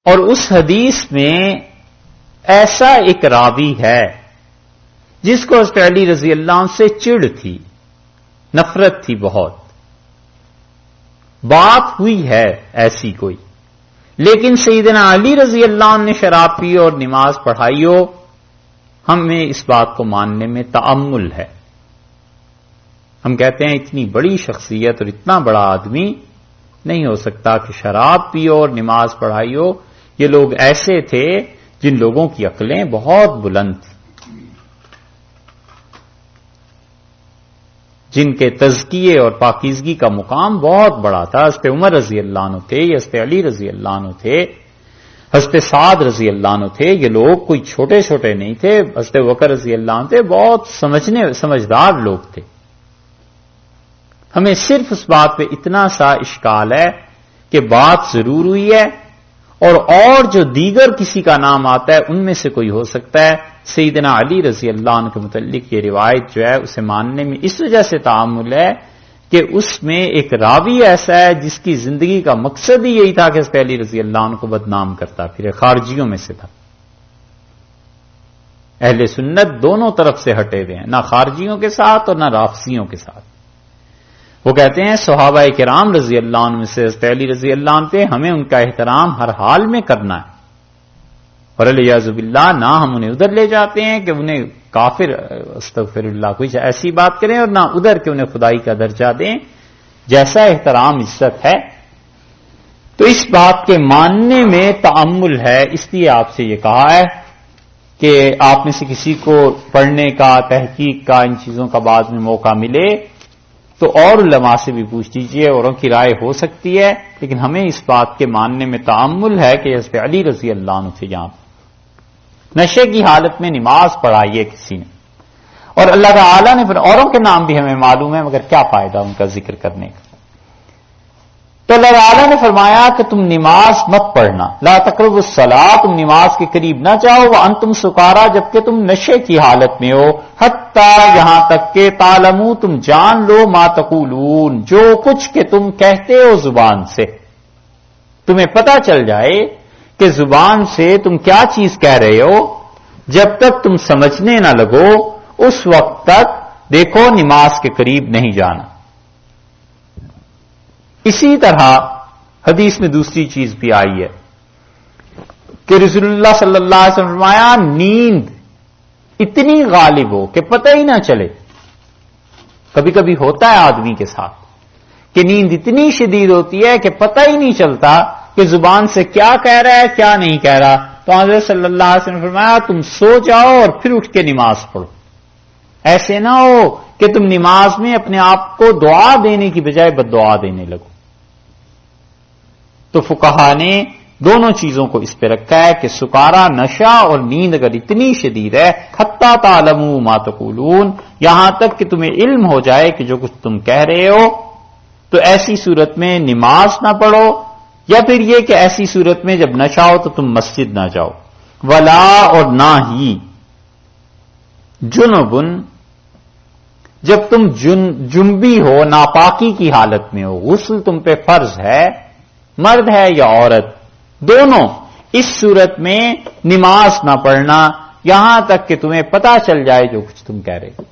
اور اس حدیث میں ایسا ایک راوی ہے جس کو حضرت علی رضی اللہ عنہ سے چڑ تھی، نفرت تھی بہت، بات ہوئی ہے ایسی کوئی، لیکن سیدنا علی رضی اللہ عنہ نے شراب پی اور نماز پڑھائی ہو، ہمیں اس بات کو ماننے میں تأمل ہے۔ ہم کہتے ہیں اتنی بڑی شخصیت اور اتنا بڑا آدمی نہیں ہو سکتا کہ شراب پیو اور نماز پڑھائی ہو۔ یہ لوگ ایسے تھے جن لوگوں کی عقلیں بہت بلند تھیں، جن کے تزکیے اور پاکیزگی کا مقام بہت بڑا تھا۔ حضرت عمر رضی اللہ عنہ تھے، یہ حضرت علی رضی اللہ عنہ تھے، حضرت سعد رضی اللہ عنہ تھے، یہ لوگ کوئی چھوٹے چھوٹے نہیں تھے۔ حضرت بکر رضی اللہ عنہ تھے، بہت سمجھدار لوگ تھے۔ ہمیں صرف اس بات پہ اتنا سا اشکال ہے کہ بات ضرور ہوئی ہے، اور جو دیگر کسی کا نام آتا ہے ان میں سے کوئی ہو سکتا ہے۔ سیدنا علی رضی اللہ عنہ کے متعلق یہ روایت جو ہے اسے ماننے میں اس وجہ سے تعامل ہے کہ اس میں ایک راوی ایسا ہے جس کی زندگی کا مقصد ہی یہی تھا کہ حضرت علی رضی اللہ عنہ کو بدنام کرتا پھر خارجیوں میں سے تھا۔ اہل سنت دونوں طرف سے ہٹے ہوئے ہیں، نہ خارجیوں کے ساتھ اور نہ رافضیوں کے ساتھ۔ وہ کہتے ہیں صحابہ کرام رضی اللہ عنہ میں سے حضرت علی رضی اللہ عنہ تھے، ہمیں ان کا احترام ہر حال میں کرنا ہے، اور الیاذ باللہ نہ ہم انہیں ادھر لے جاتے ہیں کہ انہیں کافر استغفر اللہ کوئی ایسی بات کریں، اور نہ ادھر کہ انہیں خدائی کا درجہ دیں، جیسا احترام عزت ہے۔ تو اس بات کے ماننے میں تأمل ہے، اس لیے آپ سے یہ کہا ہے کہ آپ میں سے کسی کو پڑھنے کا، تحقیق کا، ان چیزوں کا بعد میں موقع ملے تو اور علماء سے بھی پوچھ لیجیے، اوروں کی رائے ہو سکتی ہے، لیکن ہمیں اس بات کے ماننے میں تأمل ہے کہ حضرت علی رضی اللہ عنہ سے یہاں نشے کی حالت میں نماز پڑھائی ہے کسی نے، اور اللہ تعالیٰ نے پھر اوروں کے نام بھی ہمیں معلوم ہے، مگر کیا فائدہ ان کا ذکر کرنے کا۔ تو اللہ تعالیٰ نے فرمایا کہ تم نماز مت پڑھنا، لا تقربوا الصلاۃ، تم نماز کے قریب نہ جاؤ، وانتم سکارا، جبکہ تم نشے کی حالت میں ہو، حتیٰ، یہاں تک کہ تعلموا، تم جان لو، ما تقولون، جو کچھ کہ تم کہتے ہو زبان سے، تمہیں پتہ چل جائے کہ زبان سے تم کیا چیز کہہ رہے ہو، جب تک تم سمجھنے نہ لگو اس وقت تک دیکھو نماز کے قریب نہیں جانا۔ اسی طرح حدیث میں دوسری چیز بھی آئی ہے کہ رسول اللہ صلی اللہ علیہ وسلم نے فرمایا نیند اتنی غالب ہو کہ پتہ ہی نہ چلے، کبھی کبھی ہوتا ہے آدمی کے ساتھ کہ نیند اتنی شدید ہوتی ہے کہ پتہ ہی نہیں چلتا کہ زبان سے کیا کہہ رہا ہے کیا نہیں کہہ رہا، تو حضرت صلی اللہ علیہ وسلم نے فرمایا تم سو جاؤ اور پھر اٹھ کے نماز پڑھو، ایسے نہ ہو کہ تم نماز میں اپنے آپ کو دعا دینے کی بجائے بد دعا دینے لگو۔ تو فقہا نے دونوں چیزوں کو اس پہ رکھا ہے کہ سکارا، نشہ اور نیند اگر اتنی شدید ہے، حتیٰ تعلموا ما تقولون، یہاں تک کہ تمہیں علم ہو جائے کہ جو کچھ تم کہہ رہے ہو، تو ایسی صورت میں نماز نہ پڑھو، یا پھر یہ کہ ایسی صورت میں جب نشہ ہو تو تم مسجد نہ جاؤ، ولا، اور نہ ہی جنبن، جب تم جنبی ہو، ناپاکی کی حالت میں ہو، غسل تم پہ فرض ہے، مرد ہے یا عورت دونوں، اس صورت میں نماز نہ پڑھنا یہاں تک کہ تمہیں پتہ چل جائے جو کچھ تم کہہ رہے ہو۔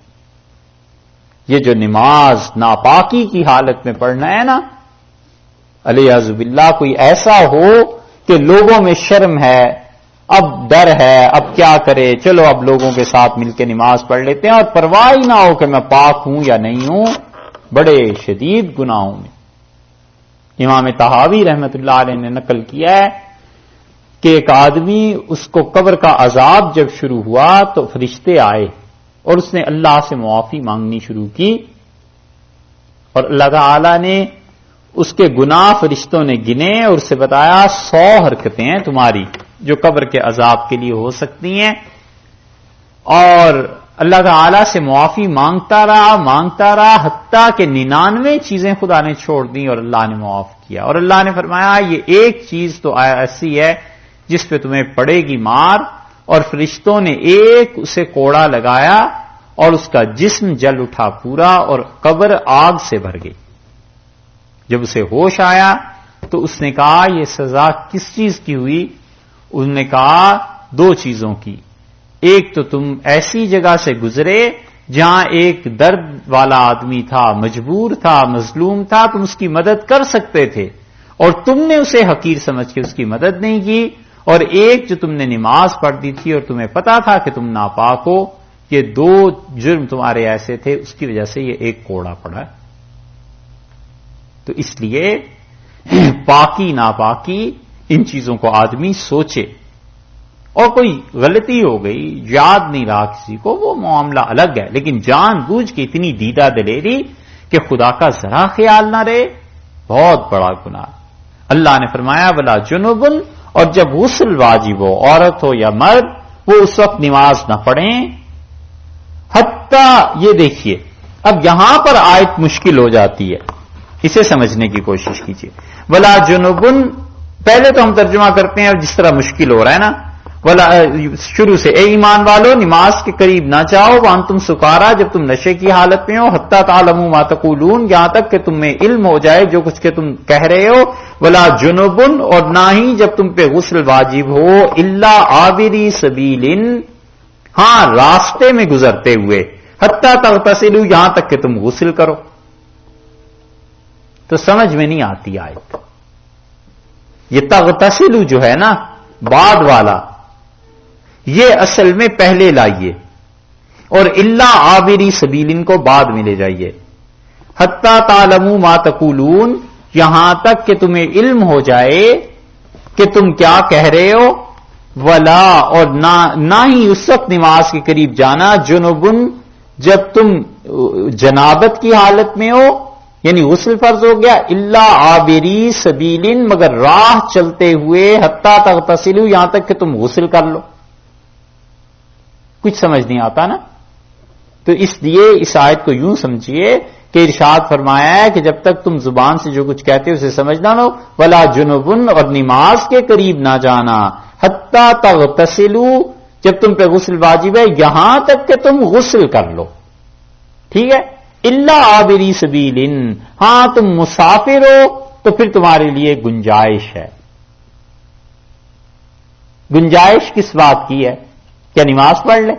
یہ جو نماز ناپاکی کی حالت میں پڑھنا ہے نا، الیاذ باللہ کوئی ایسا ہو کہ لوگوں میں شرم ہے، اب ڈر ہے، اب کیا کرے، چلو اب لوگوں کے ساتھ مل کے نماز پڑھ لیتے ہیں، اور پرواہ ہی نہ ہو کہ میں پاک ہوں یا نہیں ہوں، بڑے شدید گناہوں میں۔ امام طحاوی رحمت اللہ علیہ نے نقل کیا ہے کہ ایک آدمی، اس کو قبر کا عذاب جب شروع ہوا تو فرشتے آئے اور اس نے اللہ سے معافی مانگنی شروع کی، اور اللہ تعالی نے اس کے گناہ فرشتوں نے گنے اور اسے بتایا 100 حرکتیں ہیں تمہاری جو قبر کے عذاب کے لیے ہو سکتی ہیں، اور اللہ تعالی سے معافی مانگتا رہا حتیٰ کہ 99 چیزیں خدا نے چھوڑ دیں اور اللہ نے معاف کیا، اور اللہ نے فرمایا یہ ایک چیز تو ایسی ہے جس پہ تمہیں پڑے گی مار، اور فرشتوں نے ایک اسے کوڑا لگایا اور اس کا جسم جل اٹھا پورا، اور قبر آگ سے بھر گئی۔ جب اسے ہوش آیا تو اس نے کہا یہ سزا کس چیز کی ہوئی انہوں نے کہا دو چیزوں کی، ایک تو تم ایسی جگہ سے گزرے جہاں ایک درد والا آدمی تھا، مجبور تھا، مظلوم تھا، تم اس کی مدد کر سکتے تھے اور تم نے اسے حقیر سمجھ کے اس کی مدد نہیں کی، اور ایک جو تم نے نماز پڑھ دی تھی اور تمہیں پتا تھا کہ تم ناپاک ہو، یہ دو جرم تمہارے ایسے تھے، اس کی وجہ سے یہ ایک کوڑا پڑا۔ تو اس لیے پاکی ناپاکی ان چیزوں کو آدمی سوچے، اور کوئی غلطی ہو گئی، یاد نہیں رہا کسی کو، وہ معاملہ الگ ہے، لیکن جان بوجھ کے اتنی دیدہ دلیری کہ خدا کا ذرا خیال نہ رہے، بہت بڑا گناہ۔ اللہ نے فرمایا ولا جنبن، اور جب غسل واجب ہو، عورت ہو یا مرد، وہ اس وقت نماز نہ پڑھیں، حتیٰ یہ دیکھیے اب یہاں پر آیت مشکل ہو جاتی ہے، اسے سمجھنے کی کوشش کیجیے۔ ولا جنبن پہلے تو ہم ترجمہ کرتے ہیں جس طرح مشکل ہو رہا ہے نا، ولا شروع سے اے ایمان والو نماز کے قریب نہ جاؤ وانتم سکارا، جب تم نشے کی حالت میں ہو، حتی تعلموا ما تقولون، یہاں تک کہ تمہیں علم ہو جائے جو کچھ کہ تم کہہ رہے ہو، ولا جنبن، اور نہ ہی جب تم پہ غسل واجب ہو، الا عابری سبیل، ہاں راستے میں گزرتے ہوئے، حتی تغتسلوا، یہاں تک کہ تم غسل کرو۔ تو سمجھ میں نہیں آتی آیت، یہ تغتسلوا جو ہے نا بعد والا، یہ اصل میں پہلے لائیے، اور الا عابری سبیلن کو بعد میں لے جائیے۔ حتی تعلموا ما تقولون، یہاں تک کہ تمہیں علم ہو جائے کہ تم کیا کہہ رہے ہو، ولا، اور نہ ہی اس وقت نماز کے قریب جانا، جنبن، جب تم جنابت کی حالت میں ہو، یعنی غسل فرض ہو گیا، الا عابری سبیلن، مگر راہ چلتے ہوئے، حتی تغتسلوا، یہاں تک کہ تم غسل کر لو۔ کچھ سمجھ نہیں آتا نا؟ تو اس لیے اس آیت کو یوں سمجھیے کہ ارشاد فرمایا ہے کہ جب تک تم زبان سے جو کچھ کہتے ہو اسے سمجھنا لو، ولا جنبن، اور نماز کے قریب نہ جانا، حتی تغتسلوا، جب تم پہ غسل واجب ہے، یہاں تک کہ تم غسل کر لو، ٹھیک ہے؟ الا عابری سبیل، ہاں تم مسافر ہو تو پھر تمہارے لیے گنجائش ہے۔ گنجائش کس بات کی ہے؟ کیا نماز پڑھ لے؟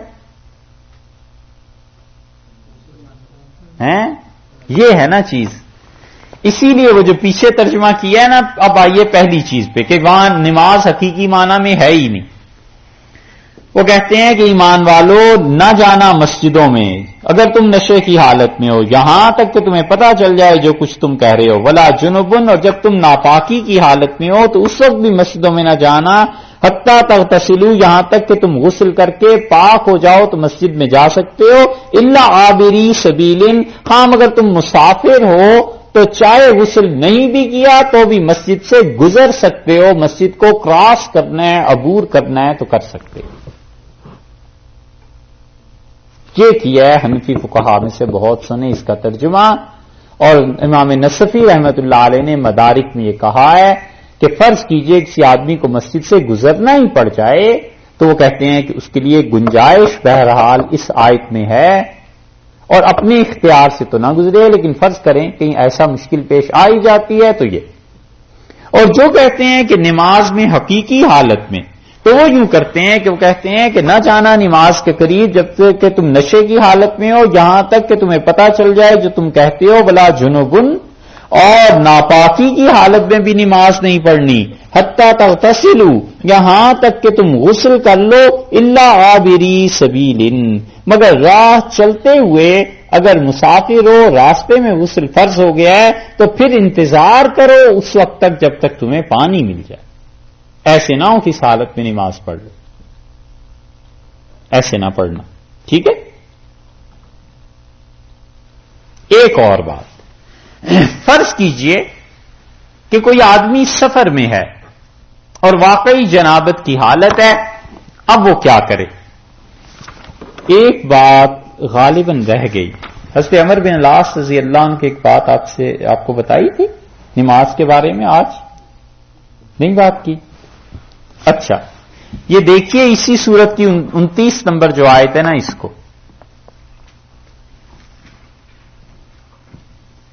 یہ ہے نا چیز، اسی لیے وہ جو پیچھے ترجمہ کیا ہے نا، اب آئیے پہلی چیز پہ کہ وہاں نماز حقیقی معنی میں ہے ہی نہیں۔ وہ کہتے ہیں کہ ایمان والو نہ جانا مسجدوں میں اگر تم نشے کی حالت میں ہو، یہاں تک کہ تمہیں پتا چل جائے جو کچھ تم کہہ رہے ہو، ولا جنبن، اور جب تم ناپاکی کی حالت میں ہو تو اس وقت بھی مسجدوں میں نہ جانا، حتی تغتسلوا، یہاں تک کہ تم غسل کر کے پاک ہو جاؤ تو مسجد میں جا سکتے ہو، الا عابری سبیل، ہاں مگر تم مسافر ہو تو چاہے غسل نہیں بھی کیا تو بھی مسجد سے گزر سکتے ہو، مسجد کو کراس کرنا ہے، عبور کرنا ہے تو کر سکتے ہو۔ یہ کیا ہے حنفی فقہا میں سے بہت سنے اس کا ترجمہ، اور امام نصفی رحمت اللہ علیہ نے مدارک میں یہ کہا ہے کہ فرض کیجئے کسی آدمی کو مسجد سے گزرنا ہی پڑ جائے تو وہ کہتے ہیں کہ اس کے لیے گنجائش بہرحال اس آیت میں ہے، اور اپنے اختیار سے تو نہ گزرے، لیکن فرض کریں کہیں ایسا مشکل پیش آ ہی جاتی ہے تو یہ۔ اور جو کہتے ہیں کہ نماز میں حقیقی حالت میں، تو وہ یوں کرتے ہیں کہ وہ کہتے ہیں کہ نہ جانا نماز کے قریب جب تک کہ تم نشے کی حالت میں ہو، یہاں تک کہ تمہیں پتا چل جائے جو تم کہتے ہو، ولا جنبن، اور ناپاکی کی حالت میں بھی نماز نہیں پڑھنی، حتی تغتسلوا، یہاں تک کہ تم غسل کر لو، الا عابری سبیل، مگر راہ چلتے ہوئے اگر مسافر ہو، راستے میں غسل فرض ہو گیا ہے تو پھر انتظار کرو اس وقت تک جب تک تمہیں پانی مل جائے، ایسے نہ ہو کہ اس حالت میں نماز پڑھ لو، ایسے نہ پڑھنا، ٹھیک ہے؟ ایک اور بات، فرض کیجئے کہ کوئی آدمی سفر میں ہے اور واقعی جنابت کی حالت ہے، اب وہ کیا کرے؟ ایک بات غالباً رہ گئی، حضرت عمر بن العاص رضی اللہ عنہ کی ایک بات آپ کو بتائی تھی نماز کے بارے میں، آج نہیں بات کی؟ اچھا، یہ دیکھیے اسی سورت کی 29 نمبر جو آیت ہے نا، اس کو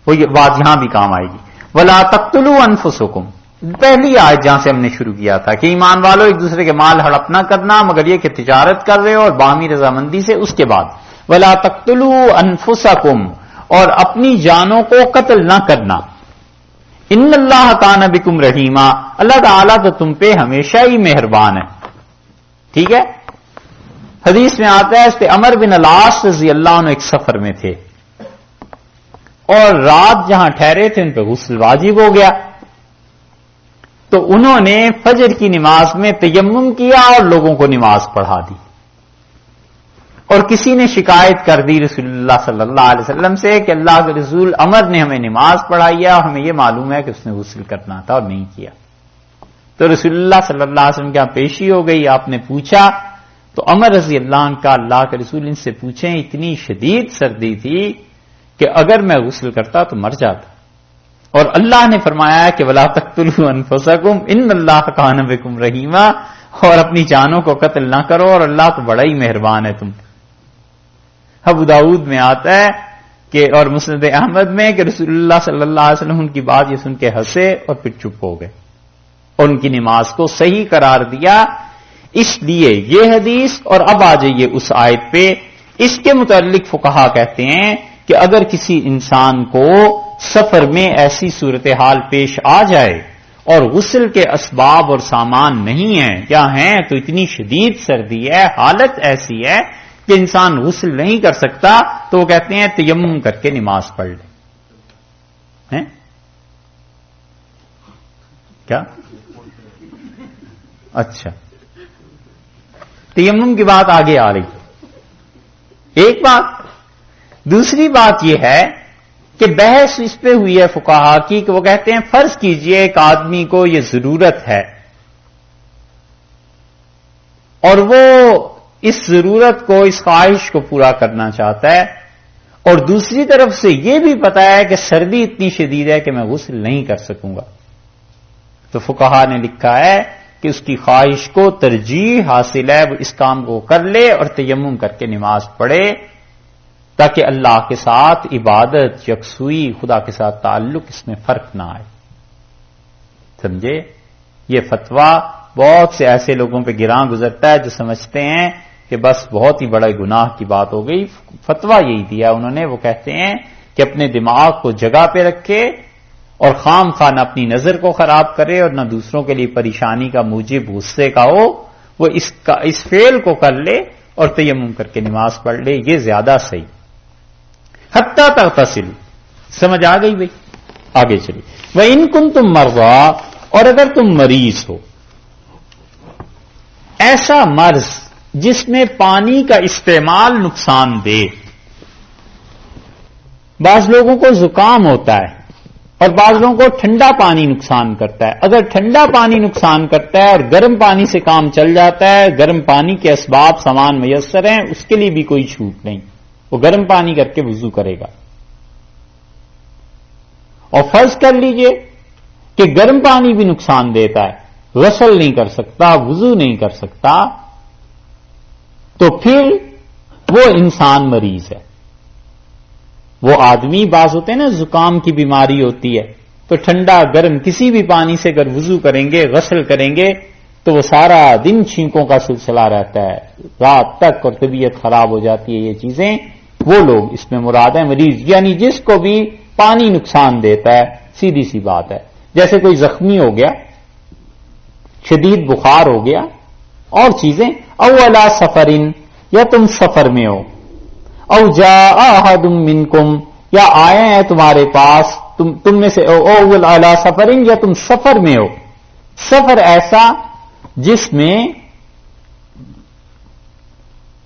وہ یہ بات یہاں بھی کام آئے گی، وَلَا تَقْتُلُوا أَنفُسَكُمْ، پہلی آیت جہاں سے ہم نے شروع کیا تھا کہ ایمان والوں ایک دوسرے کے مال ہڑپ نہ کرنا مگر یہ کہ تجارت کر رہے ہو اور باہمی رضامندی سے. اس کے بعد وَلَا تَقْتُلُوا أَنفُسَكُمْ اور اپنی جانوں کو قتل نہ کرنا. ان اللہ کان بکم رحیما اللہ تعالیٰ تو تم پہ ہمیشہ ہی مہربان ہے. ٹھیک ہے. حدیث میں آتا ہے اس پہ عمر بن العاص رضی اللہ عنہ ایک سفر میں تھے اور رات جہاں ٹھہرے تھے ان پہ غسل واجب ہو گیا تو انہوں نے فجر کی نماز میں تیمم کیا اور لوگوں کو نماز پڑھا دی. اور کسی نے شکایت کر دی رسول اللہ صلی اللہ علیہ وسلم سے کہ اللہ کے رسول عمر نے ہمیں نماز پڑھائی ہے اور ہمیں یہ معلوم ہے کہ اس نے غسل کرنا تھا اور نہیں کیا. تو رسول اللہ صلی اللہ علیہ وسلم کی پیشی ہو گئی. آپ نے پوچھا تو عمر رضی اللہ عنہ کا اللہ کے رسول ان سے پوچھیں اتنی شدید سردی تھی کہ اگر میں غسل کرتا تو مر جاتا اور اللہ نے فرمایا کہ وَلَا تَقْتُلُوا أَنفُسَكُمْ إِنَّ اللَّهَ كَانَ بِكُمْ رَحِيمًا اور اپنی جانوں کو قتل نہ کرو اور اللہ تو بڑا ہی مہربان ہے تم. ابو داؤد میں آتا ہے کہ اور مسند احمد میں کہ رسول اللہ صلی اللہ علیہ وسلم ان کی بات یہ سن کے ہنسے اور پھر چپ ہو گئے اور ان کی نماز کو صحیح قرار دیا. اس لیے یہ حدیث اور اب آ جائیے اس آیت پہ. اس کے متعلق فقہا کہتے ہیں کہ اگر کسی انسان کو سفر میں ایسی صورتحال پیش آ جائے اور غسل کے اسباب اور سامان نہیں ہیں یا ہیں تو اتنی شدید سردی ہے حالت ایسی ہے کہ انسان غسل نہیں کر سکتا تو وہ کہتے ہیں تیمم کر کے نماز پڑھ لے. کیا اچھا تیمم کی بات آگے آ رہی. ایک بات. دوسری بات یہ ہے کہ بحث اس پہ ہوئی ہے فقہا کی کہ وہ کہتے ہیں فرض کیجئے ایک آدمی کو یہ ضرورت ہے اور وہ اس ضرورت کو اس خواہش کو پورا کرنا چاہتا ہے اور دوسری طرف سے یہ بھی پتا ہے کہ سردی اتنی شدید ہے کہ میں غسل نہیں کر سکوں گا. تو فقہا نے لکھا ہے کہ اس کی خواہش کو ترجیح حاصل ہے وہ اس کام کو کر لے اور تیمم کر کے نماز پڑھے تاکہ اللہ کے ساتھ عبادت یکسوئی خدا کے ساتھ تعلق اس میں فرق نہ آئے. سمجھے. یہ فتویٰ بہت سے ایسے لوگوں پہ گراں گزرتا ہے جو سمجھتے ہیں کہ بس بہت ہی بڑا گناہ کی بات ہو گئی. فتویٰ یہی دیا انہوں نے. وہ کہتے ہیں کہ اپنے دماغ کو جگہ پہ رکھے اور خام خواہ نہ اپنی نظر کو خراب کرے اور نہ دوسروں کے لیے پریشانی کا موجب غصے کا ہو. وہ اس فعل کو کر لے اور تیمم کر کے نماز پڑھ لے. یہ زیادہ صحیح. حتیٰ تغتسل. سمجھ آ گئی بھائی. آگے چلیے. وَإِن كُنتُم مَّرْضَىٰ اور اگر تم مریض ہو ایسا مرض جس میں پانی کا استعمال نقصان دے. بعض لوگوں کو زکام ہوتا ہے اور بعض لوگوں کو ٹھنڈا پانی نقصان کرتا ہے. اگر ٹھنڈا پانی نقصان کرتا ہے اور گرم پانی سے کام چل جاتا ہے گرم پانی کے اسباب سامان میسر ہیں اس کے لیے بھی کوئی چھوٹ نہیں. وہ گرم پانی کر کے وضو کرے گا. اور فرض کر لیجئے کہ گرم پانی بھی نقصان دیتا ہے غسل نہیں کر سکتا وضو نہیں کر سکتا تو پھر وہ انسان مریض ہے. وہ آدمی بعض ہوتے ہیں نا زکام کی بیماری ہوتی ہے تو ٹھنڈا گرم کسی بھی پانی سے اگر وضو کریں گے غسل کریں گے تو وہ سارا دن چھینکوں کا سلسلہ رہتا ہے رات تک اور طبیعت خراب ہو جاتی ہے. یہ چیزیں وہ لوگ اس میں مراد ہے مریض یعنی جس کو بھی پانی نقصان دیتا ہے. سیدھی سی بات ہے. جیسے کوئی زخمی ہو گیا شدید بخار ہو گیا اور چیزیں. او علی سفرن یا تم سفر میں ہو او جاء احد منکم یا آئے ہیں تمہارے پاس تم میں سے او علی سفرن یا تم سفر میں ہو. سفر ایسا جس میں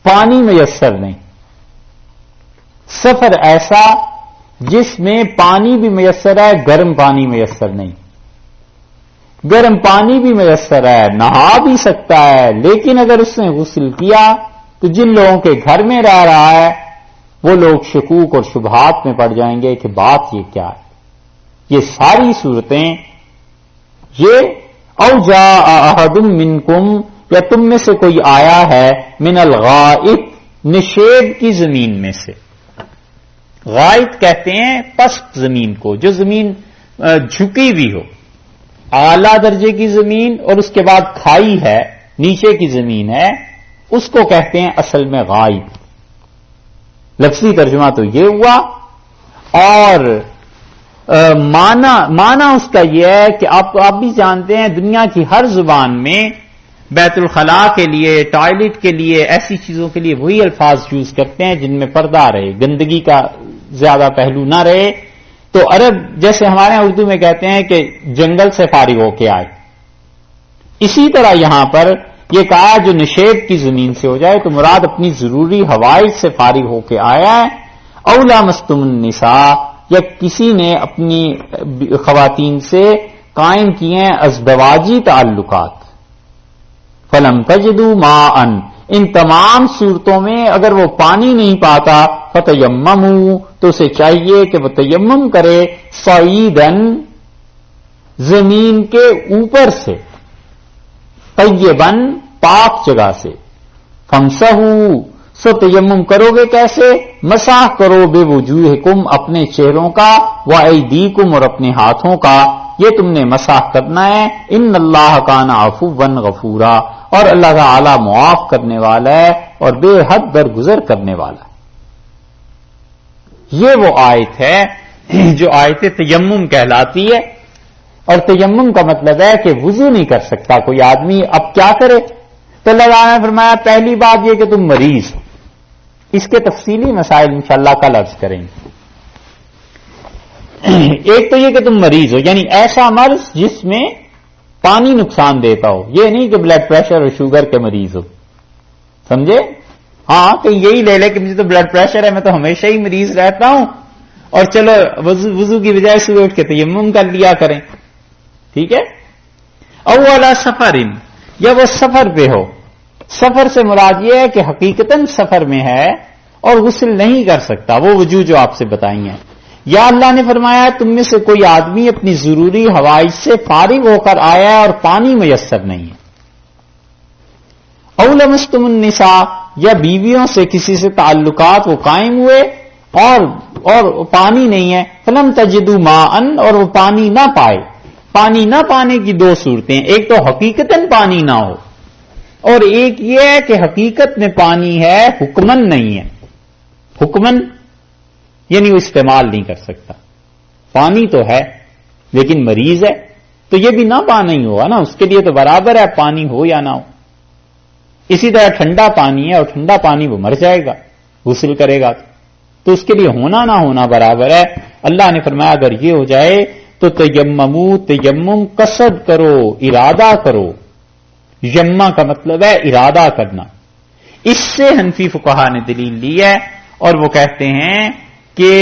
پانی میسر نہیں. سفر ایسا جس میں پانی بھی میسر ہے گرم پانی میسر نہیں. گرم پانی بھی میسر ہے نہا بھی سکتا ہے لیکن اگر اس نے غسل کیا تو جن لوگوں کے گھر میں رہ رہا ہے وہ لوگ شکوک اور شبہات میں پڑ جائیں گے کہ بات یہ کیا ہے. یہ ساری صورتیں یہ او جاء احد منکم یا تم میں سے کوئی آیا ہے من الغائط نشیب کی زمین میں سے. غائط کہتے ہیں پست زمین کو جو زمین جھکی ہوئی ہو. اعلی درجے کی زمین اور اس کے بعد کھائی ہے، نیچے کی زمین ہے، اس کو کہتے ہیں اصل میں غائب. لفظی ترجمہ تو یہ ہوا، اور معنی اس کا یہ ہے کہ آپ بھی جانتے ہیں دنیا کی ہر زبان میں بیت الخلاء کے لیے، ٹوائلٹ کے لیے، ایسی چیزوں کے لیے وہی الفاظ یوز کرتے ہیں جن میں پردہ رہے، گندگی کا زیادہ پہلو نہ رہے. تو عرب جیسے ہمارے یہاں اردو میں کہتے ہیں کہ جنگل سے فارغ ہو کے آئے، اسی طرح یہاں پر یہ کہا جو نشیب کی زمین سے ہو جائے تو مراد اپنی ضروری حوائج سے فارغ ہو کے آیا ہے. اولا مستم النساء، یا کسی نے اپنی خواتین سے قائم کیے ہیں ازدواجی تعلقات. فلم تجدوا ماء، ان تمام صورتوں میں اگر وہ پانی نہیں پاتا فتیمموا، تو اسے چاہیے کہ وہ تیمم کرے صعیدن، زمین کے اوپر سے، طیبن، پاک جگہ سے. فامسحوا، سو تیمم کرو گے کیسے؟ مسح کرو بے وجوہکم، اپنے چہروں کا، وایدیکم، اور اپنے ہاتھوں کا، یہ تم نے مسح کرنا ہے. ان اللہ کان عفوا غفورا، اور اللہ تعالی معاف کرنے والا ہے اور بے حد درگزر کرنے والا ہے. یہ وہ آیت ہے جو آیت تیمم کہلاتی ہے. اور تیمم کا مطلب ہے کہ وضو نہیں کر سکتا کوئی آدمی، اب کیا کرے؟ تو اللہ تعالیٰ نے فرمایا پہلی بات یہ کہ تم مریض ہو. اس کے تفصیلی مسائل انشاءاللہ کل عرض کریں گے. ایک تو یہ کہ تم مریض ہو، یعنی ایسا مرض جس میں پانی نقصان دیتا ہو، یہ نہیں کہ بلڈ پریشر اور شوگر کے مریض ہو، سمجھے؟ ہاں کہ یہی لے لے کہ مجھے تو بلڈ پریشر ہے، میں تو ہمیشہ ہی مریض رہتا ہوں، اور چلو وضو کی بجائے صبح اٹھ کے تیمم کر لیا کریں. ٹھیک ہے. اولا سفر، یا وہ سفر پہ ہو. سفر سے مراد یہ ہے کہ حقیقتاً سفر میں ہے اور غسل نہیں کر سکتا، وہ وجوہ جو آپ سے بتائی ہیں. یا اللہ نے فرمایا تم میں سے کوئی آدمی اپنی ضروری حوائج سے فارغ ہو کر آیا ہے اور پانی میسر نہیں ہے. او لمستم النساء، یا بیویوں سے کسی سے تعلقات وہ قائم ہوئے اور پانی نہیں ہے. فلم تجدوا ماء، اور وہ پانی نہ پائے. پانی نہ پانے کی دو صورتیں، ایک تو حقیقتاً پانی نہ ہو، اور ایک یہ ہے کہ حقیقت میں پانی ہے، حکمن نہیں ہے. حکمن یعنی وہ استعمال نہیں کر سکتا. پانی تو ہے لیکن مریض ہے، تو یہ بھی نہ پانا ہی ہوگا نا، اس کے لیے تو برابر ہے پانی ہو یا نہ ہو. اسی طرح ٹھنڈا پانی ہے اور ٹھنڈا پانی وہ مر جائے گا غسل کرے گا، تو اس کے لیے ہونا نہ ہونا برابر ہے. اللہ نے فرمایا اگر یہ ہو جائے تو تیممو، تیمم قصد کرو، ارادہ کرو. یما کا مطلب ہے ارادہ کرنا. اس سے حنفی فقہا نے دلیل لی ہے اور وہ کہتے ہیں کہ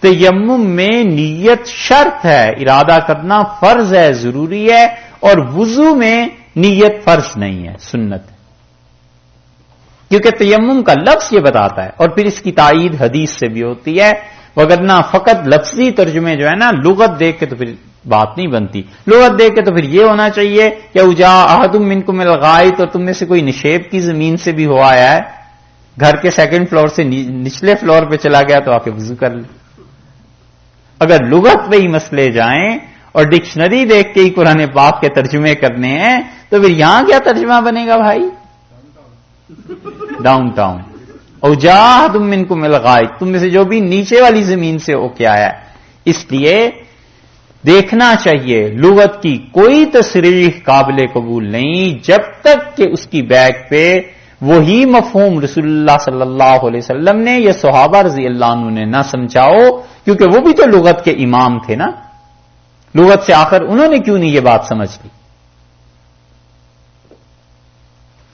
تیمم میں نیت شرط ہے، ارادہ کرنا فرض ہے، ضروری ہے، اور وضو میں نیت فرض نہیں ہے، سنت ہے. کیونکہ تیمم کا لفظ یہ بتاتا ہے، اور پھر اس کی تائید حدیث سے بھی ہوتی ہے. وگرنہ فقط لفظی ترجمے جو ہے نا، لغت دیکھ کے تو پھر بات نہیں بنتی. لغت دیکھ کے تو پھر یہ ہونا چاہیے کہ اجا احد منکم الغائط، اور تم میں سے کوئی نشیب کی زمین سے بھی ہو آیا ہے، گھر کے سیکنڈ فلور سے نچلے فلور پہ چلا گیا تو آ کے وضو کر لے. اگر لغت پہ ہی مسئلے جائیں اور ڈکشنری دیکھ کے ہی قرآن پاک کے ترجمے کرنے ہیں تو پھر یہاں کیا ترجمہ بنے گا بھائی؟ Down town. اوجاہ منکم الغائط، تم میں سے جو بھی نیچے والی زمین سے ہو کے آیا ہے. اس لیے دیکھنا چاہیے لغت کی کوئی تصریح قابل قبول نہیں جب تک کہ اس کی بیک پہ وہی مفہوم رسول اللہ صلی اللہ علیہ وسلم نے یا صحابہ رضی اللہ عنہ نے نہ سمجھاؤ، کیونکہ وہ بھی تو لغت کے امام تھے نا. لغت سے آخر انہوں نے کیوں نہیں یہ بات سمجھ لی؟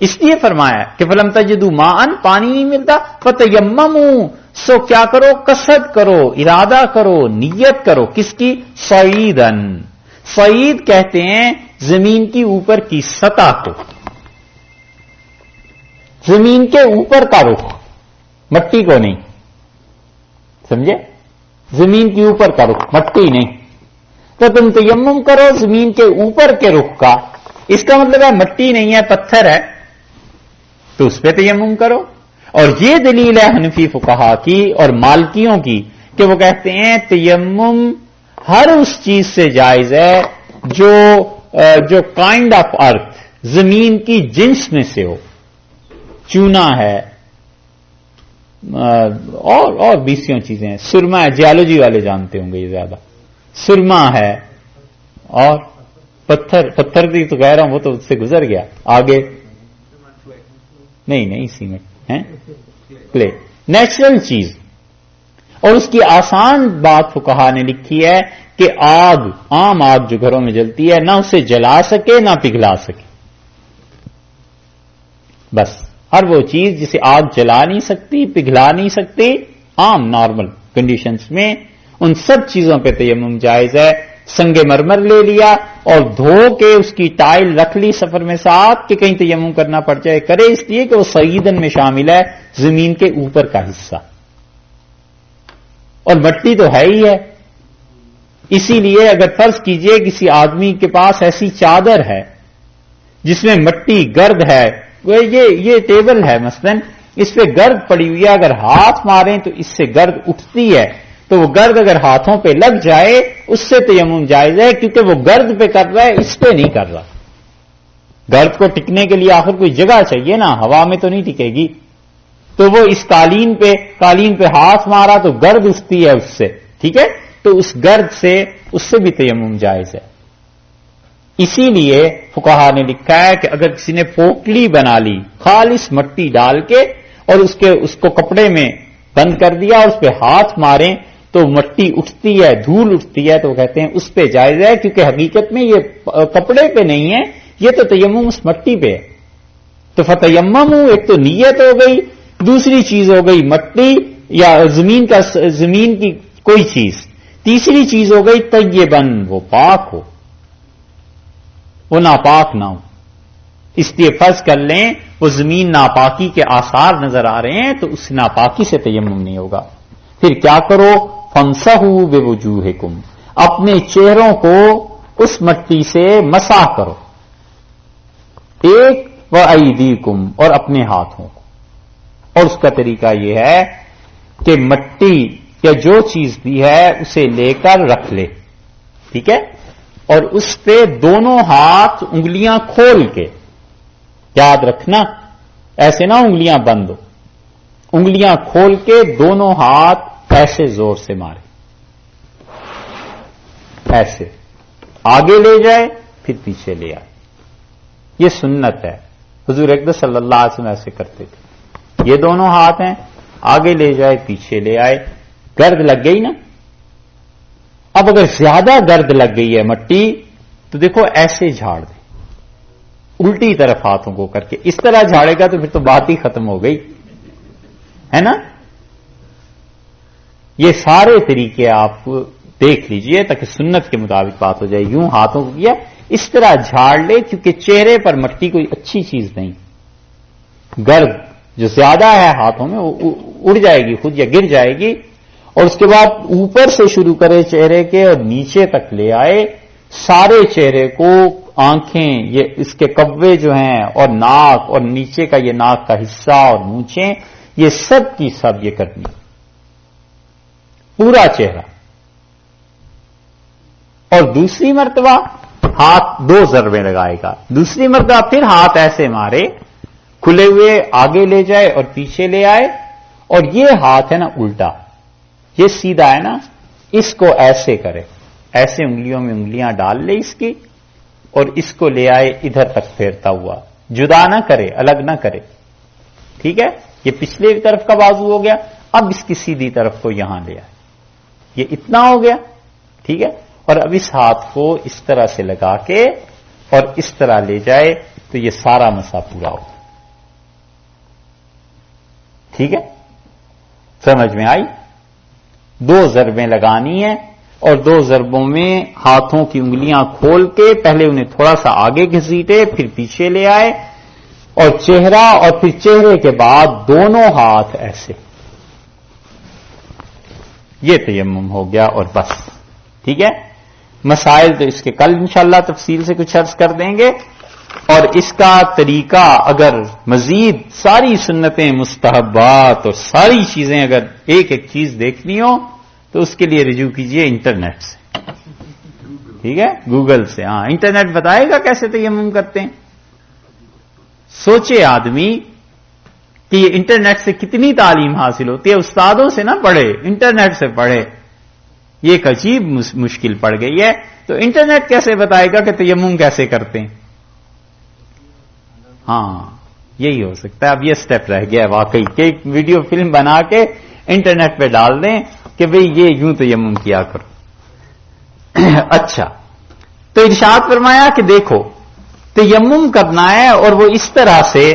اس لیے فرمایا کہ فلم تجدوا ماء، پانی نہیں ملتا، فتیمموا، سو کیا کرو؟ قصد کرو، ارادہ کرو، نیت کرو. کس کی؟ صعیدن. صعید کہتے ہیں زمین کی اوپر کی سطح کو، زمین کے اوپر کا رخ، مٹی کو نہیں، سمجھے؟ زمین کے اوپر کا رخ، مٹی نہیں. تو تم تیمم کرو زمین کے اوپر کے رخ کا. اس کا مطلب ہے مٹی نہیں ہے، پتھر ہے، تو اس پہ تیمم کرو. اور یہ دلیل ہے حنفی فقہا کی اور مالکیوں کی کہ وہ کہتے ہیں تیمم ہر اس چیز سے جائز ہے جو کائنڈ آف ارتھ زمین کی جنس میں سے ہو، چونا ہے اور بیسیوں چیزیں ہیں، سرما ہے، جیالوجی والے جانتے ہوں گے یہ زیادہ، سرما ہے، اور پتھر کی تو کہہ رہا ہوں وہ تو اس سے گزر گیا، آگے نہیں سیمنٹ ہے، کلے، نیچرل چیز. اور اس کی آسان بات فقہا نے لکھی ہے کہ آگ، عام آگ جو گھروں میں جلتی ہے، نہ اسے جلا سکے نہ پگھلا سکے. بس ہر وہ چیز جسے آگ جلا نہیں سکتی، پگھلا نہیں سکتی، عام نارمل کنڈیشنز میں، ان سب چیزوں پہ تیمم جائز ہے. سنگ مرمر لے لیا اور دھو کے اس کی ٹائل رکھ لی سفر میں ساتھ کہ کہیں تیمم کرنا پڑ جائے، کرے اس لیے کہ وہ سعیدن میں شامل ہے، زمین کے اوپر کا حصہ، اور مٹی تو ہے ہی ہے. اسی لیے اگر فرض کیجئے کسی آدمی کے پاس ایسی چادر ہے جس میں مٹی گرد ہے، یہ ٹیبل ہے مثلا، اس پہ گرد پڑی ہوئی ہے، اگر ہاتھ ماریں تو اس سے گرد اٹھتی ہے، تو وہ گرد اگر ہاتھوں پہ لگ جائے اس سے تیمم جائز ہے، کیونکہ وہ گرد پہ کر رہا ہے، اس پہ نہیں کر رہا. گرد کو ٹکنے کے لیے آخر کوئی جگہ چاہیے نا، ہوا میں تو نہیں ٹکے گی. تو وہ اس قالین پہ ہاتھ مارا تو گرد اٹھتی ہے اس سے، ٹھیک ہے، تو اس گرد سے اس سے بھی تیمم جائز ہے. اسی لیے فقہا نے لکھا ہے کہ اگر کسی نے پوٹلی بنا لی خالص مٹی ڈال کے اور اس کو کپڑے میں بند کر دیا اور اس پہ ہاتھ ماریں تو مٹی اٹھتی ہے، دھول اٹھتی ہے، تو وہ کہتے ہیں اس پہ جائز ہے، کیونکہ حقیقت میں یہ کپڑے پہ نہیں ہے، یہ تو تیمم اس مٹی پہ ہے. تو فتیمم، ایک تو نیت ہو گئی، دوسری چیز ہو گئی مٹی یا زمین کی کوئی چیز، تیسری چیز ہو گئی طیباً، وہ پاک ہو، وہ ناپاک نہ ہو. اس لیے فرض کر لیں وہ زمین ناپاکی کے آثار نظر آ رہے ہیں تو اس ناپاکی سے تیمم نہیں ہوگا. پھر کیا کرو؟ فامسحوا بوجوہکم، اپنے چہروں کو اس مٹی سے مسح کرو، ایک وایدیکم، اور اپنے ہاتھوں کو. اور اس کا طریقہ یہ ہے کہ مٹی یا جو چیز دی ہے اسے لے کر رکھ لے، ٹھیک ہے، اور اس پہ دونوں ہاتھ انگلیاں کھول کے، یاد رکھنا ایسے نہ انگلیاں بند ہو، انگلیاں کھول کے دونوں ہاتھ ایسے زور سے مارے، ایسے آگے لے جائے پھر پیچھے لے آئے. یہ سنت ہے، حضور اقدس صلی اللہ علیہ وسلم ایسے کرتے تھے. یہ دونوں ہاتھ ہیں، آگے لے جائے پیچھے لے آئے. گرد لگ گئی نا؟ اب اگر زیادہ گرد لگ گئی ہے مٹی تو دیکھو ایسے جھاڑ دے، الٹی طرف ہاتھوں کو کر کے. اس طرح جھاڑے گا تو پھر تو بات ہی ختم ہو گئی، ہے نا؟ یہ سارے طریقے آپ دیکھ لیجئے تاکہ سنت کے مطابق بات ہو جائے. یوں ہاتھوں کو کیا، اس طرح جھاڑ لے، کیونکہ چہرے پر مٹی کوئی اچھی چیز نہیں. گرد جو زیادہ ہے ہاتھوں میں وہ اڑ جائے گی خود یا گر جائے گی. اور اس کے بعد اوپر سے شروع کرے چہرے کے اور نیچے تک لے آئے، سارے چہرے کو، آنکھیں، یہ اس کے کبے جو ہیں، اور ناک، اور نیچے کا یہ ناک کا حصہ اور مونچھیں، یہ سب کی سب یہ کرنی، پورا چہرہ. اور دوسری مرتبہ ہاتھ 2 ضربیں لگائے گا، دوسری مرتبہ پھر ہاتھ ایسے مارے کھلے ہوئے، آگے لے جائے اور پیچھے لے آئے. اور یہ ہاتھ ہے نا الٹا، یہ سیدھا ہے نا، اس کو ایسے کرے، ایسے انگلیوں میں انگلیاں ڈال لے اس کی، اور اس کو لے آئے ادھر تک پھیرتا ہوا، جدا نہ کرے، الگ نہ کرے، ٹھیک ہے. یہ پچھلے طرف کا بازو ہو گیا، اب اس کی سیدھی طرف کو یہاں لے آئے، یہ اتنا ہو گیا، ٹھیک ہے. اور اب اس ہاتھ کو اس طرح سے لگا کے اور اس طرح لے جائے تو یہ سارا مسا پورا ہو. ٹھیک ہے، سمجھ میں آئی؟ 2 ضربیں لگانی ہیں، اور 2 ضربوں میں ہاتھوں کی انگلیاں کھول کے پہلے انہیں تھوڑا سا آگے گھسیٹے، پھر پیچھے لے آئے، اور چہرہ، اور پھر چہرے کے بعد دونوں ہاتھ ایسے. یہ تیمم ہو گیا اور بس. ٹھیک ہے، مسائل تو اس کے کل انشاءاللہ تفصیل سے کچھ عرض کر دیں گے. اور اس کا طریقہ اگر مزید ساری سنتیں، مستحبات اور ساری چیزیں اگر ایک ایک چیز دیکھنی ہو تو اس کے لیے رجوع کیجئے انٹرنیٹ سے. ٹھیک ہے، گوگل سے. ہاں انٹرنیٹ بتائے گا کیسے تیمم کرتے ہیں. سوچے آدمی کہ یہ انٹرنیٹ سے کتنی تعلیم حاصل ہوتی ہے. استادوں سے نہ پڑھے، انٹرنیٹ سے پڑھے. یہ ایک عجیب مشکل پڑ گئی ہے. تو انٹرنیٹ کیسے بتائے گا کہ تیمم کیسے کرتے ہیں؟ ہاں یہی ہو سکتا ہے. اب یہ سٹیپ رہ گیا ہے واقعی کہ ایک ویڈیو فلم بنا کے انٹرنیٹ پہ ڈال دیں کہ بھئی یہ یوں تیمم کیا کرو. اچھا، تو ارشاد فرمایا کہ دیکھو تیمم کرنا ہے اور وہ اس طرح سے،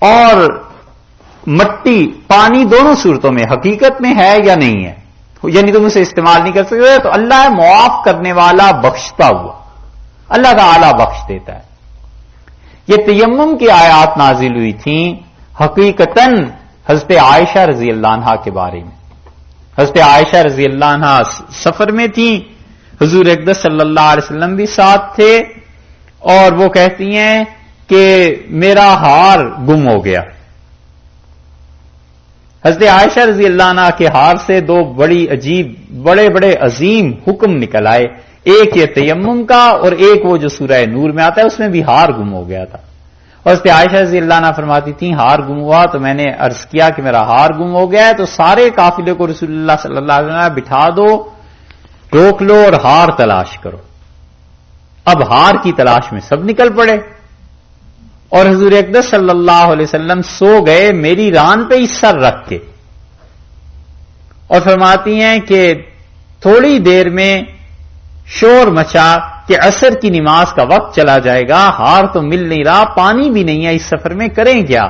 اور مٹی پانی دونوں صورتوں میں حقیقت میں ہے یا نہیں ہے، یعنی تم اسے استعمال نہیں کر سکتے. تو اللہ ہے معاف کرنے والا، بخشتا ہوا. اللہ تعالی بخش دیتا ہے. یہ تیمم کی آیات نازل ہوئی تھیں حقیقتاً حضرت عائشہ رضی اللہ عنہا کے بارے میں. حضرت عائشہ رضی اللہ عنہا سفر میں تھیں، حضور اقدس صلی اللہ علیہ وسلم بھی ساتھ تھے، اور وہ کہتی ہیں کہ میرا ہار گم ہو گیا. حضرت عائشہ رضی اللہ عنہ کے ہار سے دو بڑی عجیب، بڑے بڑے عظیم حکم نکل آئے. ایک یہ تیمم کا، اور ایک وہ جو سورہ نور میں آتا ہے اس میں بھی ہار گم ہو گیا تھا. اور حضرت عائشہ رضی اللہ عنہ فرماتی تھیں ہار گم ہوا تو میں نے عرض کیا کہ میرا ہار گم ہو گیا ہے. تو سارے قافلے کو رسول اللہ صلی اللہ علیہ وسلم بٹھا دو، روک لو اور ہار تلاش کرو. اب ہار کی تلاش میں سب نکل پڑے، اور حضور اقدس صلی اللہ علیہ وسلم سو گئے میری ران پہ ہی سر رکھ کے، اور فرماتی ہیں کہ تھوڑی دیر میں شور مچا کہ عصر کی نماز کا وقت چلا جائے گا، ہار تو مل نہیں رہا، پانی بھی نہیں ہے اس سفر میں، کریں کیا؟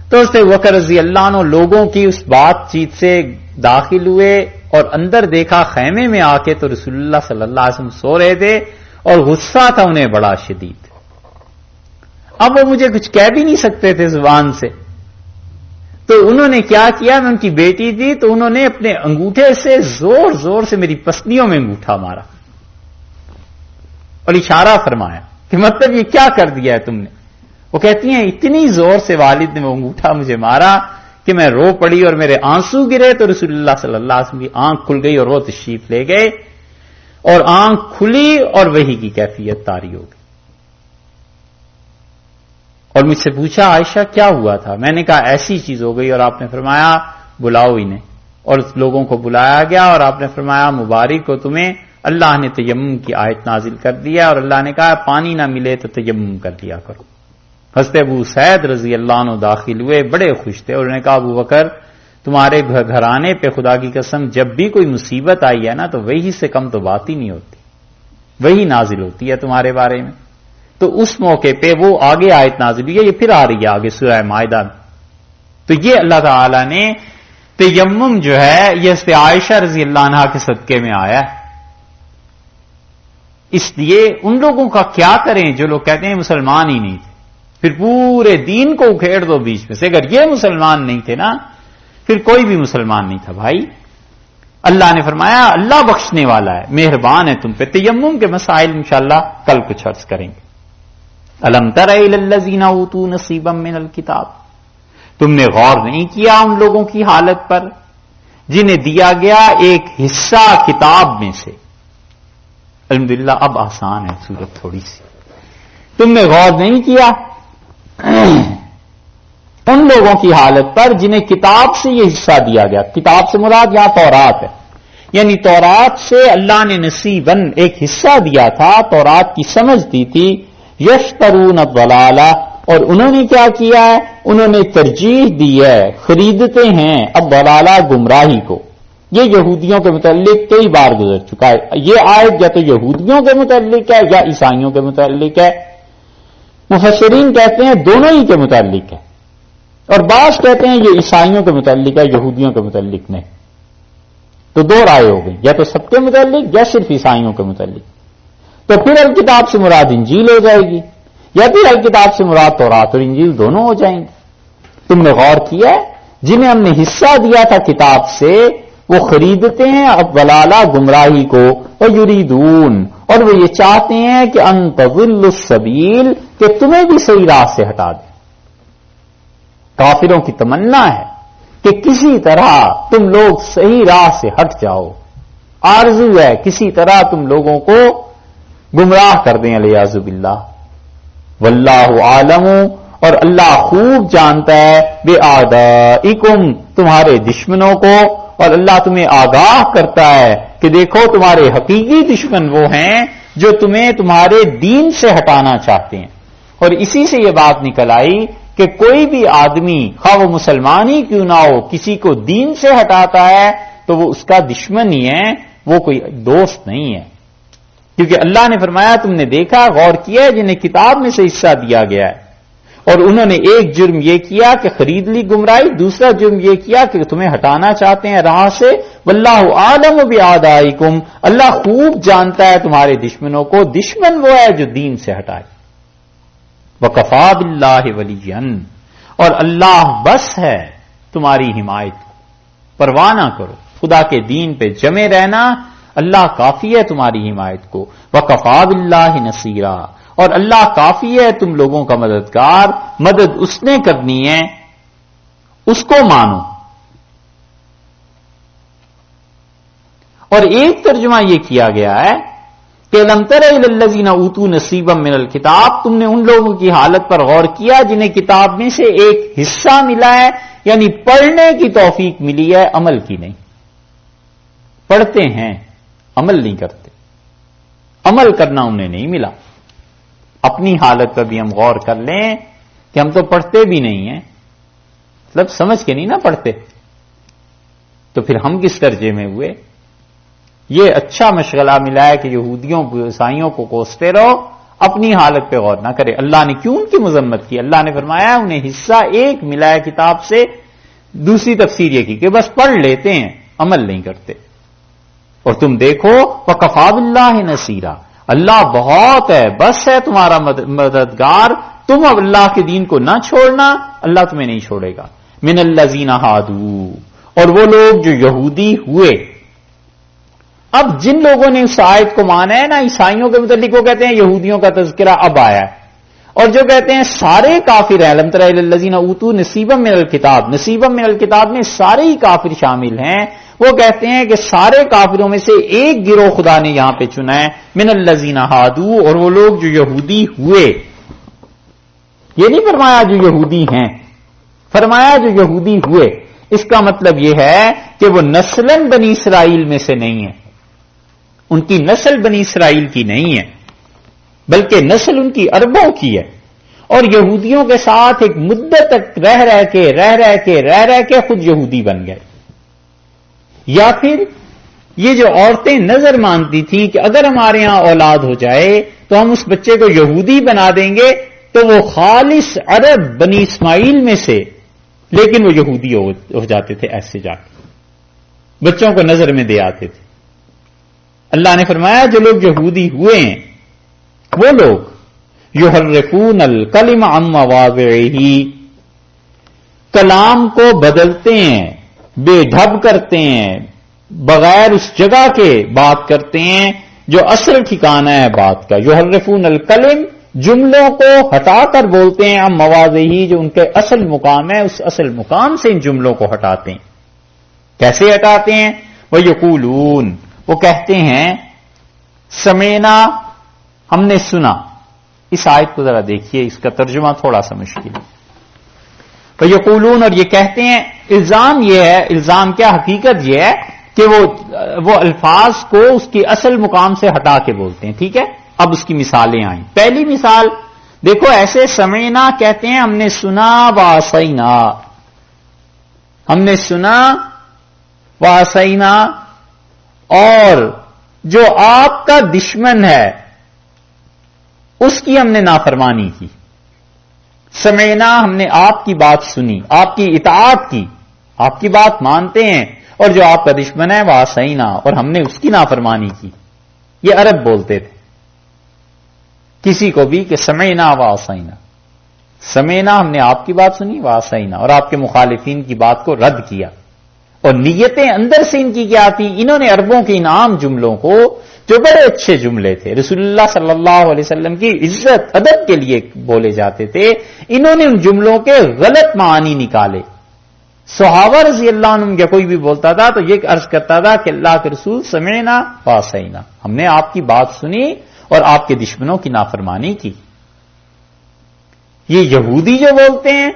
تو حضرت بکر رضی اللہ عنہ لوگوں کی اس بات چیت سے داخل ہوئے، اور اندر دیکھا خیمے میں آ کے تو رسول اللہ صلی اللہ علیہ وسلم سو رہے تھے، اور غصہ تھا انہیں بڑا شدید. اب وہ مجھے کچھ کہہ بھی نہیں سکتے تھے زبان سے. تو انہوں نے کیا کیا، میں ان کی بیٹی تھی تو انہوں نے اپنے انگوٹھے سے زور زور سے میری پسلیوں میں انگوٹھا مارا اور اشارہ فرمایا کہ مطلب یہ کیا کر دیا ہے تم نے. وہ کہتی ہیں اتنی زور سے والد نے وہ انگوٹھا مجھے مارا کہ میں رو پڑی اور میرے آنسو گرے. تو رسول اللہ صلی اللہ علیہ وسلم کی آنکھ کھل گئی اور وہ تشریف لے گئے، اور آنکھ کھلی اور وحی کی کیفیت طاری ہو گئی. اور مجھ سے پوچھا عائشہ کیا ہوا تھا؟ میں نے کہا ایسی چیز ہو گئی، اور آپ نے فرمایا بلاؤ انہیں. اور لوگوں کو بلایا گیا، اور آپ نے فرمایا مبارک ہو تمہیں، اللہ نے تیمم کی آیت نازل کر دیا، اور اللہ نے کہا پانی نہ ملے تو تیمم کر لیا کرو. حضرت ابو سعید رضی اللہ عنہ داخل ہوئے، بڑے خوش تھے، اور انہوں نے کہا ابو بکر تمہارے گھرانے پہ خدا کی قسم جب بھی کوئی مصیبت آئی ہے نا تو وہی سے کم تو بات ہی نہیں ہوتی، وہی نازل ہوتی ہے تمہارے بارے میں. تو اس موقع پہ وہ آگے آیت نازل ہوئی ہے، یہ پھر آ رہی ہے آگے سورہ مائدہ میں. تو یہ اللہ تعالی نے تیمم جو ہے یہ حضرت عائشہ رضی اللہ عنہا کے صدقے میں آیا ہے. اس لیے ان لوگوں کا کیا کریں جو لوگ کہتے ہیں مسلمان ہی نہیں تھے، پھر پورے دین کو اکھیڑ دو بیچ میں سے. اگر یہ مسلمان نہیں تھے نا پھر کوئی بھی مسلمان نہیں تھا بھائی. اللہ نے فرمایا اللہ بخشنے والا ہے، مہربان ہے تم پہ. تیمم کے مسائل انشاءاللہ کل کچھ عرض کریں گے. الم تر الی الذین اوتوا نصیبا من الکتاب، تم نے غور نہیں کیا ان لوگوں کی حالت پر جنہیں دیا گیا ایک حصہ کتاب میں سے. الحمدللہ اب آسان ہے صورت تھوڑی سی. تم نے غور نہیں کیا ان لوگوں کی حالت پر جنہیں کتاب سے یہ حصہ دیا گیا. کتاب سے مراد یہاں تورات ہے، یعنی تورات سے اللہ نے نصیباً ایک حصہ دیا تھا، تورات کی سمجھ دی تھی. یشترون الضلالہ، اور انہوں نے کیا کیا ہے، انہوں نے ترجیح دی ہے، خریدتے ہیں الضلالہ گمراہی کو. یہ یہودیوں کے متعلق کئی بار گزر چکا ہے. یہ آیت یا تو یہودیوں کے متعلق ہے یا عیسائیوں کے متعلق ہے. مفسرین کہتے ہیں دونوں ہی کے متعلق ہے، اور بعض کہتے ہیں یہ عیسائیوں کے متعلق ہے، یہودیوں کے متعلق نہیں. تو دو رائے ہو گئی، یا تو سب کے متعلق یا صرف عیسائیوں کے متعلق. تو پھر الکتاب سے مراد انجیل ہو جائے گی، یا پھر الکتاب سے مراد تورات اور انجیل دونوں ہو جائیں گے. تم نے غور کیا ہے جنہیں ہم نے حصہ دیا تھا کتاب سے وہ خریدتے ہیں الضلالہ گمراہی کو، اور یریدون، اور وہ یہ چاہتے ہیں کہ ان تضلوا السبیل، کہ تمہیں بھی صحیح راہ سے ہٹا دیں. کافروں کی تمنا ہے کہ کسی طرح تم لوگ صحیح راہ سے ہٹ جاؤ. آرزو ہے کسی طرح تم لوگوں کو گمراہ کر دیں علیاذ باللہ. واللہ عالم، اور اللہ خوب جانتا ہے بِأَعْدَائِكُمْ تمہارے دشمنوں کو، اور اللہ تمہیں آگاہ کرتا ہے کہ دیکھو تمہارے حقیقی دشمن وہ ہیں جو تمہیں تمہارے دین سے ہٹانا چاہتے ہیں. اور اسی سے یہ بات نکل آئی کہ کوئی بھی آدمی خواہ وہ مسلمان ہی کیوں نہ ہو کسی کو دین سے ہٹاتا ہے تو وہ اس کا دشمن ہی ہے، وہ کوئی دوست نہیں ہے. کیونکہ اللہ نے فرمایا تم نے دیکھا غور کیا ہے جنہیں کتاب میں سے حصہ دیا گیا ہے، اور انہوں نے ایک جرم یہ کیا کہ خرید لی گمراہی، دوسرا جرم یہ کیا کہ تمہیں ہٹانا چاہتے ہیں راہ سے. واللہ عالم بِأَعْدَائِكُمْ اللہ خوب جانتا ہے تمہارے دشمنوں کو، دشمن وہ ہے جو دین سے ہٹائے. وَكَفَى بِاللَّهِ وَلِيًّا اور اللہ بس ہے تمہاری حمایت کو. پرواہ نہ کرو، خدا کے دین پہ جمے رہنا، اللہ کافی ہے تمہاری حمایت کو. وَكَفَى بِاللَّهِ نَصِيرًا اور اللہ کافی ہے تم لوگوں کا مددگار. مدد اس نے کرنی ہے، اس کو مانو. اور ایک ترجمہ یہ کیا گیا ہے کہ لم تر الی الذین اوتوا نصیبا من الکتاب تم نے ان لوگوں کی حالت پر غور کیا جنہیں کتاب میں سے ایک حصہ ملا ہے، یعنی پڑھنے کی توفیق ملی ہے، عمل کی نہیں. پڑھتے ہیں عمل نہیں کرتے، عمل کرنا انہیں نہیں ملا. اپنی حالت پر بھی ہم غور کر لیں کہ ہم تو پڑھتے بھی نہیں ہیں، مطلب سمجھ کے نہیں نا پڑھتے، تو پھر ہم کس درجے میں ہوئے. یہ اچھا مشغلہ ملا ہے کہ یہودیوں عیسائیوں کو کوستے رہو، اپنی حالت پہ غور نہ کرے. اللہ نے کیوں ان کی مذمت کی؟ اللہ نے فرمایا انہیں حصہ ایک ملا ہے کتاب سے. دوسری تفسیر یہ کی کہ بس پڑھ لیتے ہیں، عمل نہیں کرتے. اور تم دیکھو وَكَفَى بِاللَّهِ نَصِيرًا اللہ بہت ہے، بس ہے تمہارا مددگار. تم اب اللہ کے دین کو نہ چھوڑنا، اللہ تمہیں نہیں چھوڑے گا. مِنَ الَّذِينَ هَادُوا اور وہ لوگ جو یہودی ہوئے. اب جن لوگوں نے اس آیت کو مانا ہے نا، عیسائیوں کے متعلق وہ کہتے ہیں یہودیوں کا تذکرہ اب آیا ہے، اور جو کہتے ہیں سارے کافر ہیں، لم تر الی الذین اوتوا نصیبا من الکتاب، نصیبا من الکتاب میں سارے ہی کافر شامل ہیں. وہ کہتے ہیں کہ سارے کافروں میں سے ایک گروہ خدا نے یہاں پہ چنا ہے، من الذین ہادو اور وہ لوگ جو یہودی ہوئے. یہ نہیں فرمایا جو یہودی ہیں، فرمایا جو یہودی ہوئے. اس کا مطلب یہ ہے کہ وہ نسلاً بنی اسرائیل میں سے نہیں ہے، ان کی نسل بنی اسرائیل کی نہیں ہے، بلکہ نسل ان کی عربوں کی ہے. اور یہودیوں کے ساتھ ایک مدت تک رہ رہ کے خود یہودی بن گئے. یا پھر یہ جو عورتیں نظر مانتی تھیں کہ اگر ہمارے ہاں اولاد ہو جائے تو ہم اس بچے کو یہودی بنا دیں گے، تو وہ خالص عرب بنی اسماعیل میں سے، لیکن وہ یہودی ہو جاتے تھے، ایسے جا کے بچوں کو نظر میں دے آتے تھے. اللہ نے فرمایا جو لوگ یہودی ہوئے ہیں وہ لوگ یحرفون الکلم عن مواضعہ کلام کو بدلتے ہیں، بے ڈھب کرتے ہیں، بغیر اس جگہ کے بات کرتے ہیں جو اصل ٹھکانہ ہے بات کا. یحرفون الکلم جملوں کو ہٹا کر بولتے ہیں، عن مواضعہ جو ان کے اصل مقام ہے، اس اصل مقام سے ان جملوں کو ہٹاتے ہیں. کیسے ہٹاتے ہیں؟ وَيَقُولُونَ وہ کہتے ہیں سمینا ہم نے سنا. اس آیت کو ذرا دیکھیے، اس کا ترجمہ تھوڑا سا مشکل ہے. یقولون اور یہ کہتے ہیں، الزام یہ ہے، الزام کیا حقیقت یہ ہے کہ وہ الفاظ کو اس کی اصل مقام سے ہٹا کے بولتے ہیں. ٹھیک ہے، اب اس کی مثالیں آئیں. پہلی مثال دیکھو، ایسے سمینا کہتے ہیں ہم نے سنا، وعصینا ہم نے سنا، وعصینا اور جو آپ کا دشمن ہے اس کی ہم نے نافرمانی کی. سمینا ہم نے آپ کی بات سنی، آپ کی اطاعت کی، آپ کی بات مانتے ہیں، اور جو آپ کا دشمن ہے وعصینا اور ہم نے اس کی نافرمانی کی. یہ عرب بولتے تھے کسی کو بھی کہ سمینا وعصینا، سمینا ہم نے آپ کی بات سنی، وعصینا اور آپ کے مخالفین کی بات کو رد کیا. اور نیتیں اندر سے ان کی کیا تھی؟ انہوں نے عربوں کے ان عام جملوں کو جو بڑے اچھے جملے تھے، رسول اللہ صلی اللہ علیہ وسلم کی عزت ادب کے لیے بولے جاتے تھے، انہوں نے ان جملوں کے غلط معانی نکالے. صحابہ رضی اللہ عنہ کے کوئی بھی بولتا تھا تو یہ عرض کرتا تھا کہ اللہ کے رسول سمعنا وعصینا، ہم نے آپ کی بات سنی اور آپ کے دشمنوں کی نافرمانی کی۔ یہ یہودی جو بولتے ہیں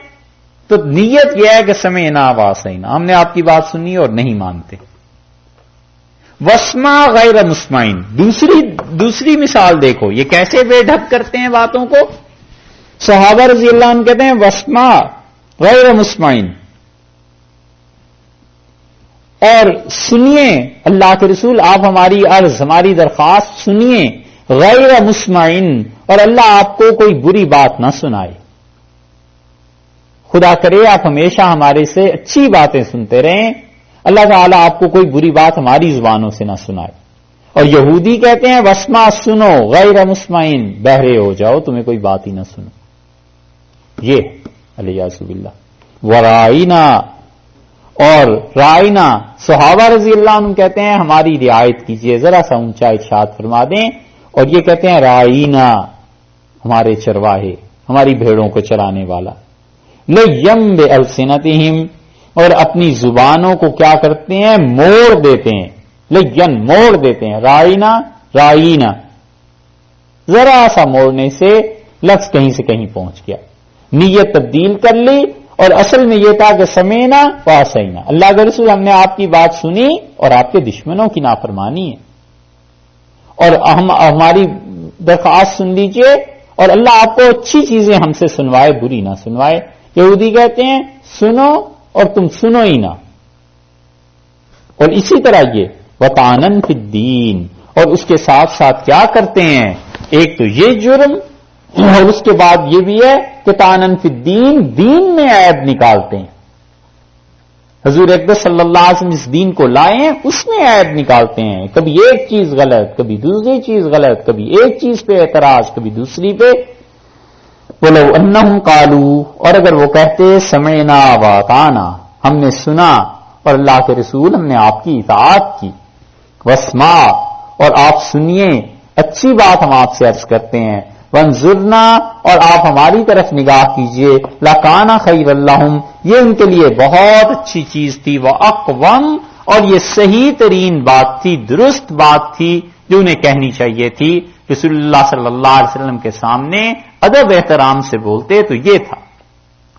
تو نیت یہ ہے کہ سمعنا وعصینا، ہم نے آپ کی بات سنی اور نہیں مانتے۔ وسما غیر مسمعین، دوسری مثال دیکھو، یہ کیسے بے ڈھک کرتے ہیں باتوں کو۔ صحابہ رضی اللہ عنہ کہتے ہیں وسما غیر مسمعین، اور سنیے اللہ کے رسول آپ ہماری عرض، ہماری درخواست سنیے، غیر مسمعین، اور اللہ آپ کو کوئی بری بات نہ سنائے۔ خدا کرے آپ ہمیشہ ہمارے سے اچھی باتیں سنتے رہیں، اللہ تعالیٰ آپ کو کوئی بری بات ہماری زبانوں سے نہ سنائے۔ اور یہودی کہتے ہیں وسما، سنو، غیر مسمعین، بہرے ہو جاؤ، تمہیں کوئی بات ہی نہ سنو۔ یہ الیاذ باللہ۔ ورائنا، اور رائنا، صحابہ رضی اللہ عنہ کہتے ہیں ہماری رعایت کیجئے، ذرا سا اونچا ارشاد فرما دیں، اور یہ کہتے ہیں رائنا، ہمارے چرواہے، ہماری بھیڑوں کو چرانے والا۔ لیم بألسنتہم، اور اپنی زبانوں کو کیا کرتے ہیں؟ موڑ دیتے ہیں، لین موڑ دیتے ہیں، رائنا، ذرا سا موڑنے سے لفظ کہیں سے کہیں پہنچ گیا، نیت تبدیل کر لی، اور اصل میں یہ تھا کہ سمینا وعصینا، اللہ کے رسول ہم نے آپ کی بات سنی اور آپ کے دشمنوں کی نافرمانی ہے، اور ہماری درخواست سن لیجئے، اور اللہ آپ کو اچھی چیزیں ہم سے سنوائے، بری نہ سنوائے۔ یہودی کہتے ہیں سنو اور تم سنو ہی نہ۔ اور اسی طرح یہ وطعنن فی الدین، اور اس کے ساتھ ساتھ کیا کرتے ہیں؟ ایک تو یہ جرم، اور اس کے بعد یہ بھی ہے کہ طعنن فی الدین، دین میں عیب نکالتے ہیں۔ حضور اقدس صلی اللہ علیہ وسلم اس دین کو لائے ہیں، اس میں عیب نکالتے ہیں، کبھی ایک چیز غلط، کبھی دوسری چیز غلط، کبھی ایک چیز پہ اعتراض، کبھی دوسری پہ۔ وَلَوْ أَنَّهُمْ قَالُوا، اور اگر وہ کہتے سمعنا وَأَطَعْنَا، ہم نے سنا اور اللہ کے رسول ہم نے آپ کی اطاعت کی، وَاسْمَعْ، اور آپ سنیے، اچھی بات ہم آپ سے عرض کرتے ہیں، وَانظُرْنَا، اور آپ ہماری طرف نگاہ کیجئے، لَكَانَ خَيْرًا لَّهُمْ، یہ ان کے لیے بہت اچھی چیز تھی، وَأَقْوَمْ، اور یہ صحیح ترین بات تھی، درست بات تھی جو انہیں کہنی چاہیے تھی۔ رسول اللہ صلی اللہ علیہ وسلم کے سامنے ادب احترام سے بولتے تو یہ تھا،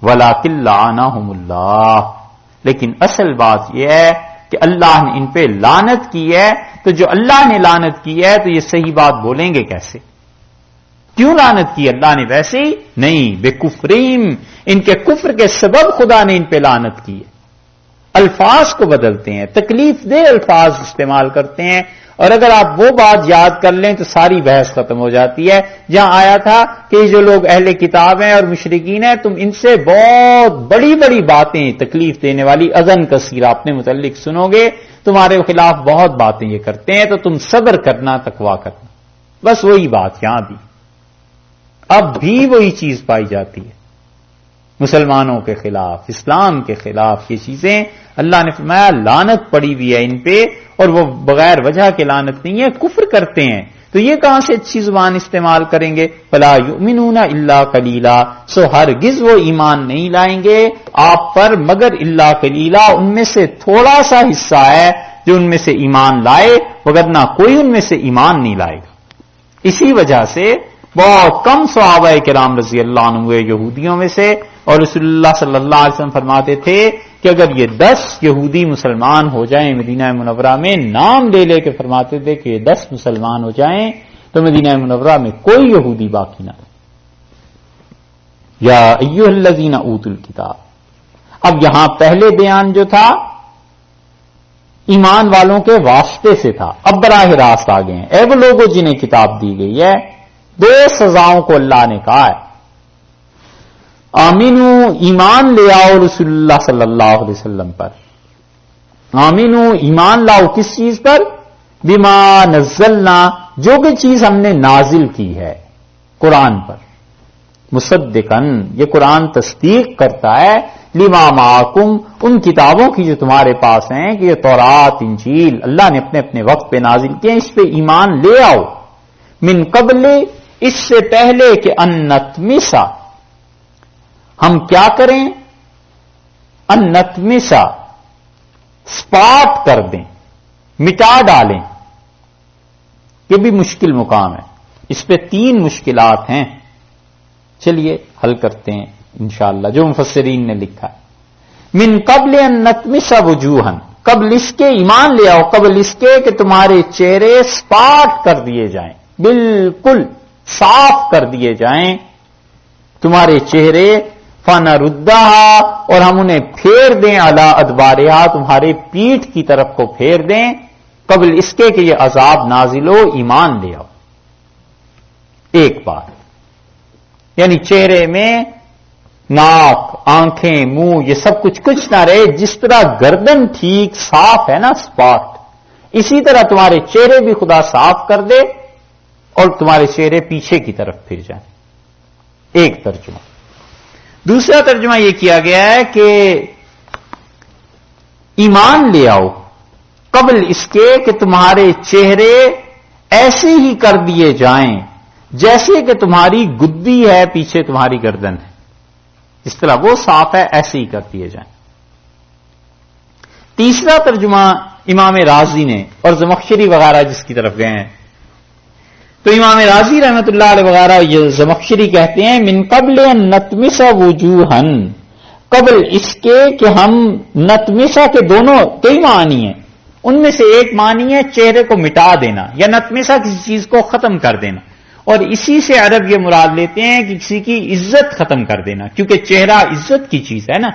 وَلَٰكِن لَّعَنَهُمُ اللَّهُ، لیکن اصل بات یہ ہے کہ اللہ نے ان پہ لعنت کی ہے، تو جو اللہ نے لعنت کی ہے تو یہ صحیح بات بولیں گے کیسے؟ کیوں لعنت کی اللہ نے؟ ویسے ہی نہیں، بے کفریم، ان کے کفر کے سبب خدا نے ان پہ لعنت کی ہے۔ الفاظ کو بدلتے ہیں، تکلیف دہ الفاظ استعمال کرتے ہیں، اور اگر آپ وہ بات یاد کر لیں تو ساری بحث ختم ہو جاتی ہے، جہاں آیا تھا کہ جو لوگ اہل کتاب ہیں اور مشرکین ہیں، تم ان سے بہت بڑی بڑی باتیں، تکلیف دینے والی اذن کثیرہ اپنے متعلق سنو گے، تمہارے خلاف بہت باتیں یہ کرتے ہیں، تو تم صبر کرنا، تقویٰ کرنا۔ بس وہی بات یہاں بھی، اب بھی وہی چیز پائی جاتی ہے، مسلمانوں کے خلاف، اسلام کے خلاف یہ چیزیں اللہ نے فرمایا لعنت پڑی ہوئی ہے ان پہ، اور وہ بغیر وجہ کے لعنت نہیں ہے، کفر کرتے ہیں، تو یہ کہاں سے اچھی زبان استعمال کریں گے؟ فَلَا يُؤْمِنُونَ إِلَّا قَلِيلًا، سو ہرگز وہ ایمان نہیں لائیں گے آپ پر مگر الا قلیلا، ان میں سے تھوڑا سا حصہ ہے جو ان میں سے ایمان لائے، وگرنہ کوئی ان میں سے ایمان نہیں لائے گا۔ اسی وجہ سے بہت کم صحابہ کرام رضی اللہ عنہ ہوئے یہودیوں میں سے، اور رسول اللہ صلی اللہ علیہ وسلم فرماتے تھے کہ اگر یہ 10 یہودی مسلمان ہو جائیں مدینہ منورہ میں، نام لے لے کے فرماتے تھے کہ یہ 10 مسلمان ہو جائیں تو مدینہ منورہ میں کوئی یہودی باقی نہ رہے۔ یا ایھا الذین اوتوا الکتاب، اب یہاں پہلے بیان جو تھا ایمان والوں کے واسطے سے تھا، اب براہ راست آ گئے ہیں، اے وہ لوگوں جنہیں کتاب دی گئی ہے، 2 سزاؤں کو اللہ نے کہا ہے، آمینو، ایمان لے آؤ رسول اللہ صلی اللہ علیہ وسلم پر، آمینو، ایمان لاؤ کس چیز پر؟ بما نزلنا، جو بھی چیز ہم نے نازل کی ہے قرآن پر، مصدقن، یہ قرآن تصدیق کرتا ہے، لما معکم، ان کتابوں کی جو تمہارے پاس ہیں، کہ یہ تورات، انجیل اللہ نے اپنے اپنے وقت پہ نازل کیے، اس پہ ایمان لے آؤ، من قبل، اس سے پہلے کہ ان نطمسا، ہم کیا کریں؟ نتمسا سپاٹ کر دیں، مٹا ڈالیں، یہ بھی مشکل مقام ہے. اس پہ 3 مشکلات ہیں. چلیے حل کرتے ہیں انشاءاللہ جو مفسرین نے لکھا ہے. من قبل ان نتمسا وجوہن، قبل اس کے ایمان لے آؤ، قبل اس کے کہ تمہارے چہرے سپاٹ کر دیے جائیں، بالکل صاف کر دیے جائیں تمہارے چہرے. فنردھا، اور ہم انہیں پھیر دیں، علی ادبارہا، تمہارے پیٹھ کی طرف کو پھیر دیں، قبل اس کے کہ یہ عذاب نازل ہو، ایمان لے آؤ. ایک بات، یعنی چہرے میں ناک، آنکھیں، منہ، یہ سب کچھ نہ رہے. جس طرح گردن ٹھیک صاف ہے نا سپاٹ، اسی طرح تمہارے چہرے بھی خدا صاف کر دے اور تمہارے چہرے پیچھے کی طرف پھر جائیں. ایک ترجمہ. دوسرا ترجمہ یہ کیا گیا ہے کہ ایمان لے آؤ قبل اس کے کہ تمہارے چہرے ایسے ہی کر دیے جائیں جیسے کہ تمہاری گدی ہے پیچھے تمہاری گردن ہے، اس طرح وہ صاف ہے ایسے ہی کر دیے جائیں. تیسرا ترجمہ امام راضی نے اور زمخشری وغیرہ جس کی طرف گئے ہیں، تو امام راضی رحمت اللہ علیہ وغیرہ یہ زمخشری کہتے ہیں من قبل ان نتمسا وجوہن، قبل اس کے کہ ہم نتمسا کے دونوں کئی معنی ہیں، ان میں سے ایک معنی ہے چہرے کو مٹا دینا یا نتمسا کسی چیز کو ختم کر دینا، اور اسی سے عرب یہ مراد لیتے ہیں کہ کسی کی عزت ختم کر دینا، کیونکہ چہرہ عزت کی چیز ہے نا.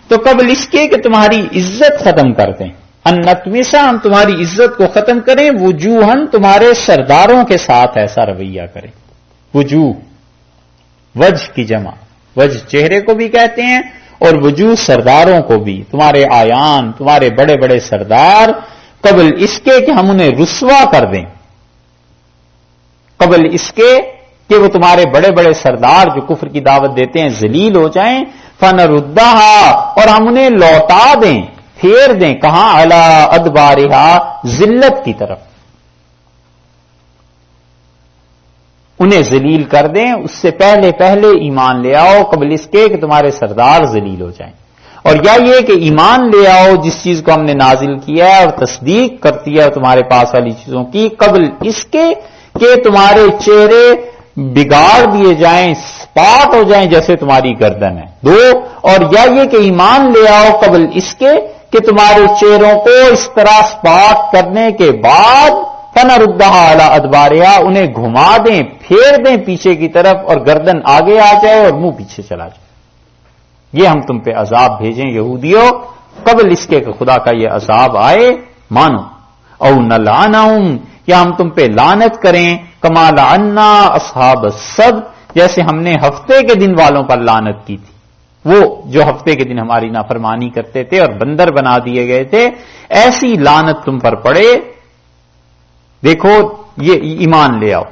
تو قبل اس کے کہ تمہاری عزت ختم کر دیں، ان نتمسا ہم تمہاری عزت کو ختم کریں، وجوہن تمہارے سرداروں کے ساتھ ایسا رویہ کریں. وجوہ وجہ کی جمع، وجہ چہرے کو بھی کہتے ہیں اور وجوہ سرداروں کو بھی، تمہارے آیان، تمہارے بڑے بڑے سردار، قبل اس کے کہ ہم انہیں رسوا کر دیں، قبل اس کے کہ وہ تمہارے بڑے بڑے سردار جو کفر کی دعوت دیتے ہیں ذلیل ہو جائیں. فنردھا، اور ہم انہیں لوٹا دیں، پھیر دیں، کہاں؟ علی ادبارہا، ذلت کی طرف، انہیں ذلیل کر دیں. اس سے پہلے ایمان لے آؤ قبل اس کے کہ تمہارے سردار ذلیل ہو جائیں. اور یا یہ کہ ایمان لے آؤ جس چیز کو ہم نے نازل کیا ہے اور تصدیق کرتی ہے تمہارے پاس والی چیزوں کی، قبل اس کے کہ تمہارے چہرے بگاڑ دیے جائیں، سپاٹ ہو جائیں جیسے تمہاری گردن ہے. 2، اور یا یہ کہ ایمان لے آؤ قبل اس کے کہ تمہارے چہروں کو اس طرح سپاٹ کرنے کے بعد فنردھا علی ادبارہا، انہیں گھما دیں، پھیر دیں پیچھے کی طرف، اور گردن آگے آ جائے اور منہ پیچھے چلا جائے. یہ ہم تم پہ عذاب بھیجیں یہودیوں قبل اس کے کہ خدا کا یہ عذاب آئے، مانو. او نلعنہم، یا ہم تم پہ لعنت کریں، کما لعنا اصحاب السبت، جیسے ہم نے ہفتے کے دن والوں پر لعنت کی تھی، وہ جو ہفتے کے دن ہماری نافرمانی کرتے تھے اور بندر بنا دیے گئے تھے، ایسی لعنت تم پر پڑے. دیکھو یہ ایمان لے آؤ.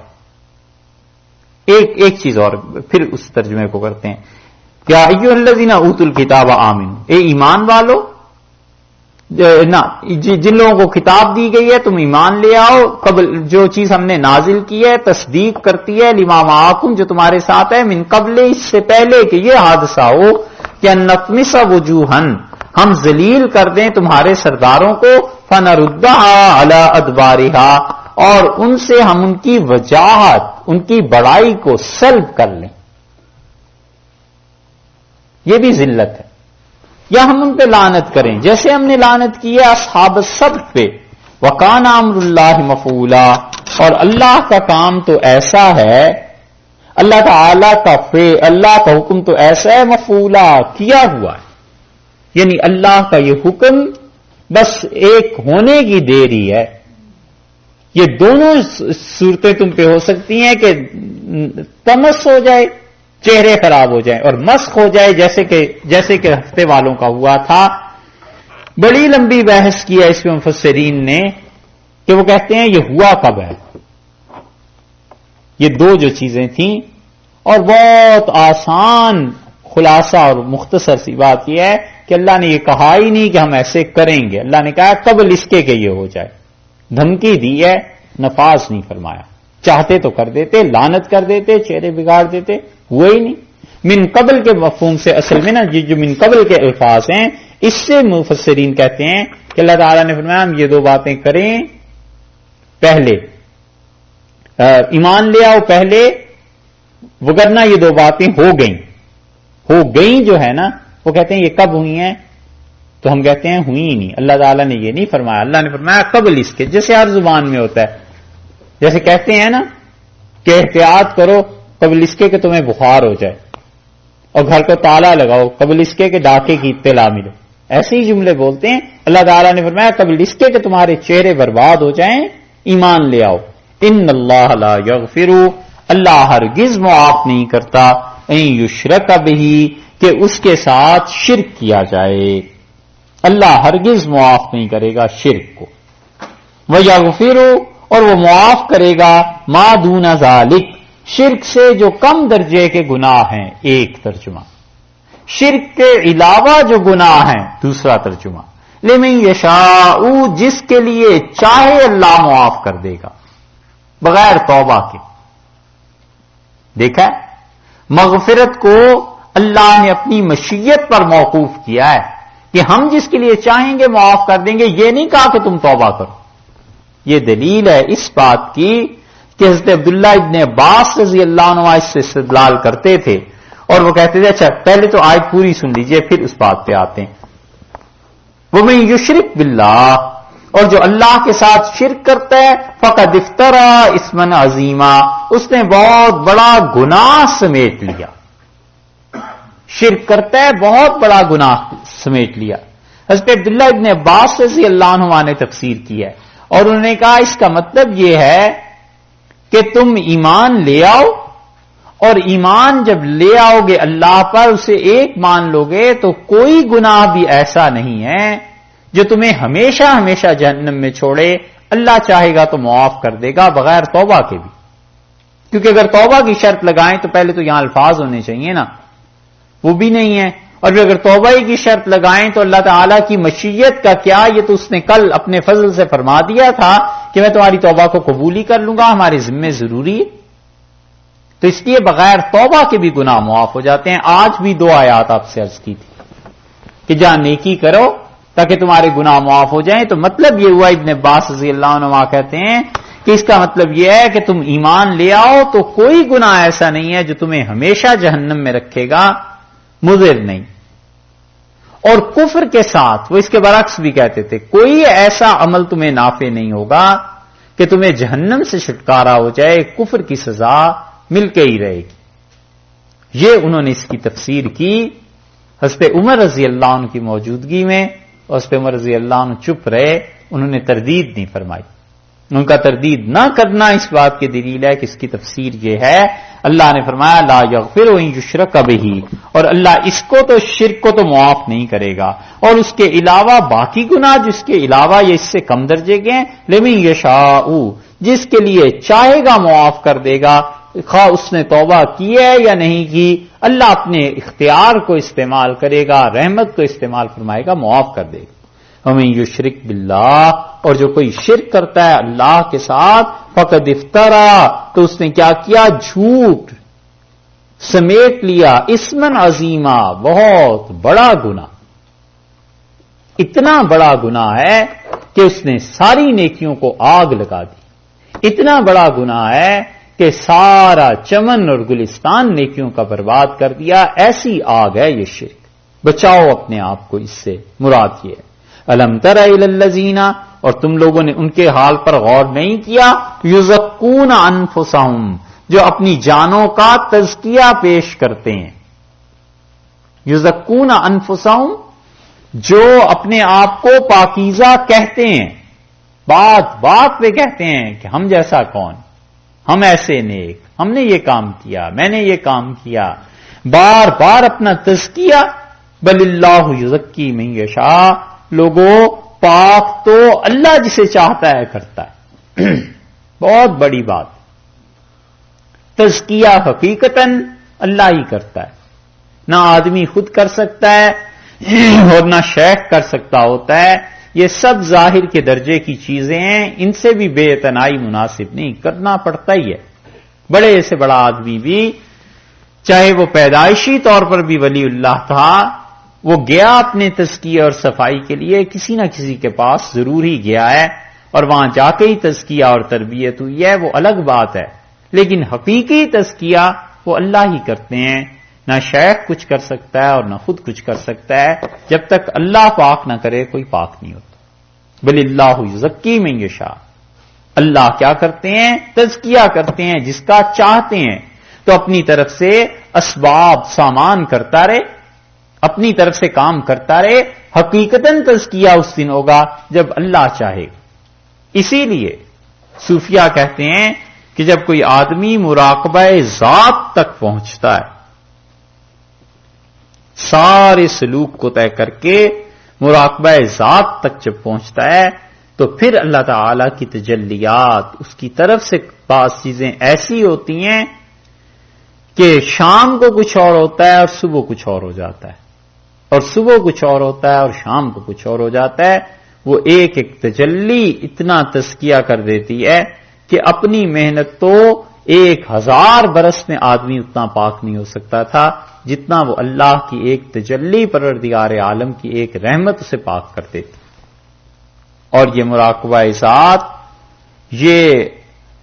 ایک چیز اور پھر اس ترجمے کو کرتے ہیں، کیا ایھا الذین اوتوا الکتاب آمنوا، اے ایمان والو، جن لوگوں کو کتاب دی گئی ہے تم ایمان لے آؤ، قبل جو چیز ہم نے نازل کی ہے تصدیق کرتی ہے، لما معکم جو تمہارے ساتھ ہے، من قبل اس سے پہلے کہ یہ حادثہ ہو کہ ان نطمس وجوہن، ہم ذلیل کر دیں تمہارے سرداروں کو، فنردھا علی ادبارہا، اور ان سے ہم ان کی وجاہت، ان کی بڑائی کو سلب کر لیں. یہ بھی ذلت ہے. یا ہم ان پہ لعنت کریں جیسے ہم نے لعنت کی ہے اصحاب السبت پہ. وکان امر اللہ مفعولا، اور اللہ کا کام تو ایسا ہے، اللہ تعالی کا اللہ کا حکم تو ایسا ہے، مفعولا کیا ہوا ہے، یعنی اللہ کا یہ حکم بس ایک ہونے کی دیری ہے. یہ دونوں صورتیں تم پہ ہو سکتی ہیں کہ تمس ہو جائے، چہرے خراب ہو جائیں، اور مسخ ہو جائے جیسے کہ ہفتے والوں کا ہوا تھا. بڑی لمبی بحث کی ہے اس میں مفسرین نے کہ وہ کہتے ہیں یہ ہوا کب ہے. یہ دو جو چیزیں تھیں، اور بہت آسان خلاصہ اور مختصر سی بات یہ ہے کہ اللہ نے یہ کہا ہی نہیں کہ ہم ایسے کریں گے. اللہ نے کہا قبل اس کے کہ یہ ہو جائے، دھمکی دی ہے، نفاذ نہیں فرمایا. چاہتے تو کر دیتے، لعنت کر دیتے، چہرے بگاڑ دیتے، ہوئے ہی نہیں. من قبل کے مفہوم سے اصل میں نا جو من قبل کے الفاظ ہیں اس سے مفسرین کہتے ہیں کہ اللہ تعالیٰ نے فرمایا ہم یہ دو باتیں کریں پہلے، ایمان لے آؤ پہلے، وگرنہ یہ دو باتیں ہو گئیں جو ہے نا، وہ کہتے ہیں یہ کب ہوئی ہیں، تو ہم کہتے ہیں ہوئی ہی نہیں، اللہ تعالیٰ نے یہ نہیں فرمایا، اللہ نے فرمایا قبل اس کے، جیسے ہر زبان میں ہوتا ہے، جیسے کہتے ہیں نا کہ احتیاط کرو قبل اس کے کہ تمہیں بخار ہو جائے، اور گھر کو تالا لگاؤ قبل اس کے کہ ڈاکے کی اطلاع ملے، ایسے ہی جملے بولتے ہیں۔ اللہ تعالیٰ نے فرمایا قبل اس کے کہ تمہارے چہرے برباد ہو جائیں ایمان لے آؤ۔ ان اللہ لا یغفر، اللہ ہرگز معاف نہیں کرتا، ان یشرک بہ، کہ اس کے ساتھ شرک کیا جائے، اللہ ہرگز معاف نہیں کرے گا شرک کو، ویغفر، اور وہ معاف کرے گا ما دون ذالک، شرک سے جو کم درجے کے گناہ ہیں، ایک ترجمہ، شرک کے علاوہ جو گناہ ہیں دوسرا ترجمہ، لمن یشاء، جس کے لیے چاہے اللہ معاف کر دے گا بغیر توبہ کے۔ دیکھا مغفرت کو اللہ نے اپنی مشیت پر موقوف کیا ہے کہ ہم جس کے لیے چاہیں گے معاف کر دیں گے، یہ نہیں کہا کہ تم توبہ کرو۔ یہ دلیل ہے اس بات کی کہ حضرت عبداللہ ابن عباس رضی اللہ عنہ اس سے استدلال کرتے تھے، اور وہ کہتے تھے اچھا پہلے تو آیت پوری سن لیجئے پھر اس بات پہ آتے ہیں۔ وَمَن یشرک باللہ، اور جو اللہ کے ساتھ شرک کرتا ہے، فقد افترا اسما عظیما، اس نے بہت بڑا گناہ سمیٹ لیا، شرک کرتا ہے بہت بڑا گناہ سمیٹ لیا۔ حضرت عبداللہ ابن عباس رضی اللہ عنہ نے تفسیر کی ہے، اور انہوں نے کہا اس کا مطلب یہ ہے کہ تم ایمان لے آؤ، اور ایمان جب لے آؤ گے اللہ پر، اسے ایک مان لو گے، تو کوئی گناہ بھی ایسا نہیں ہے جو تمہیں ہمیشہ ہمیشہ جہنم میں چھوڑے، اللہ چاہے گا تو معاف کر دے گا بغیر توبہ کے بھی، کیونکہ اگر توبہ کی شرط لگائیں تو پہلے تو یہاں الفاظ ہونے چاہیے نا، وہ بھی نہیں ہے، اور اگر توبہ کی شرط لگائیں تو اللہ تعالیٰ کی مشیت کا کیا، یہ تو اس نے کل اپنے فضل سے فرما دیا تھا کہ میں تمہاری توبہ کو قبول ہی کر لوں گا، ہمارے ذمے ضروری ہے، تو اس لیے بغیر توبہ کے بھی گناہ معاف ہو جاتے ہیں۔ آج بھی دو آیات آپ سے عرض کی تھی کہ جہاں نیکی کرو تاکہ تمہارے گناہ معاف ہو جائیں، تو مطلب یہ ہوا، ابن عباس رضی اللہ عنہ کہتے ہیں کہ اس کا مطلب یہ ہے کہ تم ایمان لے آؤ تو کوئی گناہ ایسا نہیں ہے جو تمہیں ہمیشہ جہنم میں رکھے گا، مضر نہیں۔ اور کفر کے ساتھ وہ اس کے برعکس بھی کہتے تھے، کوئی ایسا عمل تمہیں نافع نہیں ہوگا کہ تمہیں جہنم سے چھٹکارا ہو جائے، کفر کی سزا مل کے ہی رہے گی۔ یہ انہوں نے اس کی تفسیر کی حضرت عمر رضی اللہ عنہ کی موجودگی میں، اور حضرت عمر رضی اللہ عنہ چپ رہے، انہوں نے تردید نہیں فرمائی۔ ان کا تردید نہ کرنا اس بات کی دلیل ہے کہ اس کی تفسیر یہ ہے، اللہ نے فرمایا لا یغفر ان یشرک بہ، اور اللہ اس کو تو شرک کو تو معاف نہیں کرے گا، اور اس کے علاوہ باقی گناہ جس کے علاوہ یہ اس سے کم درجے کے ہیں، لمن یشاء، جس کے لیے چاہے گا معاف کر دے گا، خواہ اس نے توبہ کی ہے یا نہیں کی، اللہ اپنے اختیار کو استعمال کرے گا، رحمت کو استعمال فرمائے گا، معاف کر دے گا۔ وَمَن یشرک باللہ، اور جو کوئی شرک کرتا ہے اللہ کے ساتھ، فقد افترا، تو اس نے کیا کیا، جھوٹ سمیٹ لیا، اسمن عظیما، بہت بڑا گناہ، اتنا بڑا گناہ ہے کہ اس نے ساری نیکیوں کو آگ لگا دی، اتنا بڑا گناہ ہے کہ سارا چمن اور گلستان نیکیوں کا برباد کر دیا، ایسی آگ ہے یہ شرک۔ بچاؤ اپنے آپ کو اس سے، مراد یہ ہے۔ الم تر الی الذین، اور تم لوگوں نے ان کے حال پر غور نہیں کیا، یزکون انفسہم، جو اپنی جانوں کا تزکیہ پیش کرتے ہیں، یزکون انفسہم، جو اپنے آپ کو پاکیزہ کہتے ہیں، بات بات پہ کہتے ہیں کہ ہم جیسا کون، ہم ایسے نیک، ہم نے یہ کام کیا، میں نے یہ کام کیا، بار بار اپنا تزکیہ، بل اللہ یزکی من یشاء، لوگوں پاک تو اللہ جسے چاہتا ہے کرتا ہے۔ بہت بڑی بات، تزکیہ حقیقتاً اللہ ہی کرتا ہے، نہ آدمی خود کر سکتا ہے اور نہ شیخ کر سکتا ہوتا ہے، یہ سب ظاہر کے درجے کی چیزیں ہیں، ان سے بھی بے اعتنائی مناسب نہیں، کرنا پڑتا ہی ہے۔ بڑے سے بڑا آدمی بھی چاہے وہ پیدائشی طور پر بھی ولی اللہ تھا، وہ گیا اپنے تزکیہ اور صفائی کے لیے کسی نہ کسی کے پاس ضرور ہی گیا ہے، اور وہاں جا کے ہی تزکیہ اور تربیت ہوئی ہے، وہ الگ بات ہے۔ لیکن حقیقی تزکیہ وہ اللہ ہی کرتے ہیں، نہ شیخ کچھ کر سکتا ہے اور نہ خود کچھ کر سکتا ہے۔ جب تک اللہ پاک نہ کرے کوئی پاک نہیں ہوتا۔ بل اللہ یزکی من یشاء، اللہ کیا کرتے ہیں؟ تزکیہ کرتے ہیں جس کا چاہتے ہیں۔ تو اپنی طرف سے اسباب سامان کرتا رہے، اپنی طرف سے کام کرتا رہے، حقیقتاً تزکیہ اس دن ہوگا جب اللہ چاہے۔ اسی لیے صوفیہ کہتے ہیں کہ جب کوئی آدمی مراقبہ ذات تک پہنچتا ہے، سارے سلوک کو طے کر کے مراقبہ ذات تک جب پہنچتا ہے تو پھر اللہ تعالی کی تجلیات اس کی طرف سے بعض چیزیں ایسی ہوتی ہیں کہ شام کو کچھ اور ہوتا ہے اور صبح کچھ اور ہو جاتا ہے، اور صبح کچھ اور ہوتا ہے اور شام کو کچھ اور ہو جاتا ہے۔ وہ ایک ایک تجلی اتنا تزکیہ کر دیتی ہے کہ اپنی محنت تو 1000 برس میں آدمی اتنا پاک نہیں ہو سکتا تھا جتنا وہ اللہ کی ایک تجلی پروردگار عالم کی ایک رحمت اسے پاک کر دیتی۔ اور یہ مراقبہ ذات، یہ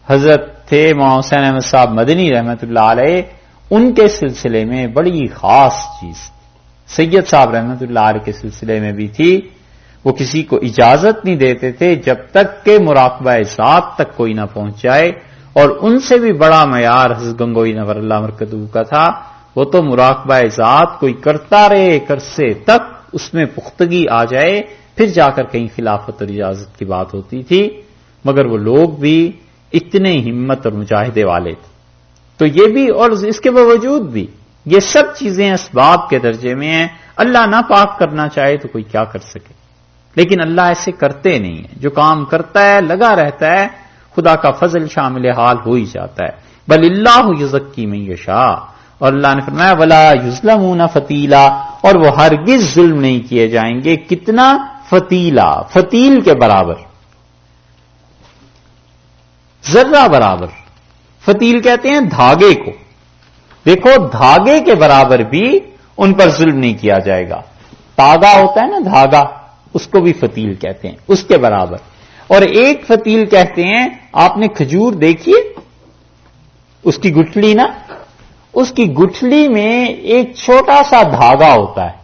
حضرت تھے مولانا حسین احمد صاحب مدنی رحمت اللہ علیہ، ان کے سلسلے میں بڑی خاص چیز، سید صاحب رحمت اللہ علیہ کے سلسلے میں بھی تھی۔ وہ کسی کو اجازت نہیں دیتے تھے جب تک کہ مراقبہ ذات تک کوئی نہ پہنچ جائے، اور ان سے بھی بڑا معیار حضرت گنگوئی نور اللہ مرکزہ کا تھا۔ وہ تو مراقبہ ذات کوئی کرتا رہے کرسے تک اس میں پختگی آ جائے، پھر جا کر کہیں خلافت اور اجازت کی بات ہوتی تھی، مگر وہ لوگ بھی اتنے ہمت اور مجاہدے والے تھے۔ تو یہ بھی، اور اس کے باوجود بھی یہ سب چیزیں اسباب کے درجے میں ہیں۔ اللہ نہ پاک کرنا چاہے تو کوئی کیا کر سکے، لیکن اللہ ایسے کرتے نہیں ہیں۔ جو کام کرتا ہے لگا رہتا ہے، خدا کا فضل شامل حال ہو ہی جاتا ہے۔ بل اللہ یزکی من یشاء، اور اللہ نے فرمایا ولا یظلمون فتیلا، اور وہ ہرگز ظلم نہیں کیے جائیں گے۔ کتنا؟ فتیلا، فتیل کے برابر، ذرہ برابر۔ فتیل کہتے ہیں دھاگے کو، دیکھو دھاگے کے برابر بھی ان پر ظلم نہیں کیا جائے گا۔ تاگا ہوتا ہے نا دھاگا، اس کو بھی فتیل کہتے ہیں، اس کے برابر۔ اور ایک فتیل کہتے ہیں، آپ نے کھجور دیکھیے اس کی گٹھلی نا، اس کی گٹھلی میں ایک چھوٹا سا دھاگا ہوتا ہے،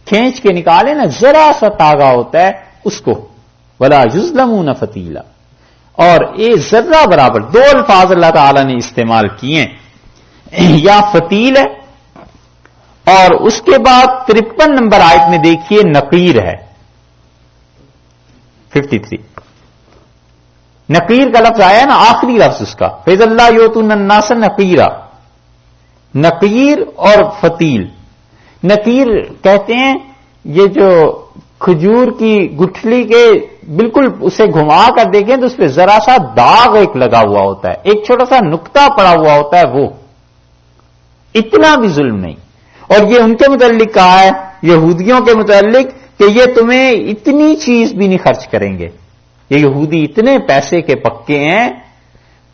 کھینچ کے نکالے نا، ذرا سا تاگا ہوتا ہے، اس کو ولا یظلمون فتیلا۔ اور یہ ذرہ برابر، دو الفاظ اللہ تعالی نے استعمال کیے ہیں، یا فتیل ہے، اور اس کے بعد 53 نمبر آیت میں دیکھیے نقیر ہے، 53 نقیر کا لفظ آیا نا، آخری لفظ اس کا، فیض اللہ یؤتون الناس نقیرا۔ نقیر اور فتیل، نقیر کہتے ہیں یہ جو کھجور کی گٹھلی کے بالکل اسے گھما کر دیکھیں تو اس پہ ذرا سا داغ ایک لگا ہوا ہوتا ہے، ایک چھوٹا سا نقطہ پڑا ہوا ہوتا ہے، وہ اتنا بھی ظلم نہیں۔ اور یہ ان کے متعلق کہا ہے، یہودیوں کے متعلق، کہ یہ تمہیں اتنی چیز بھی نہیں خرچ کریں گے۔ یہ یہودی اتنے پیسے کے پکے ہیں،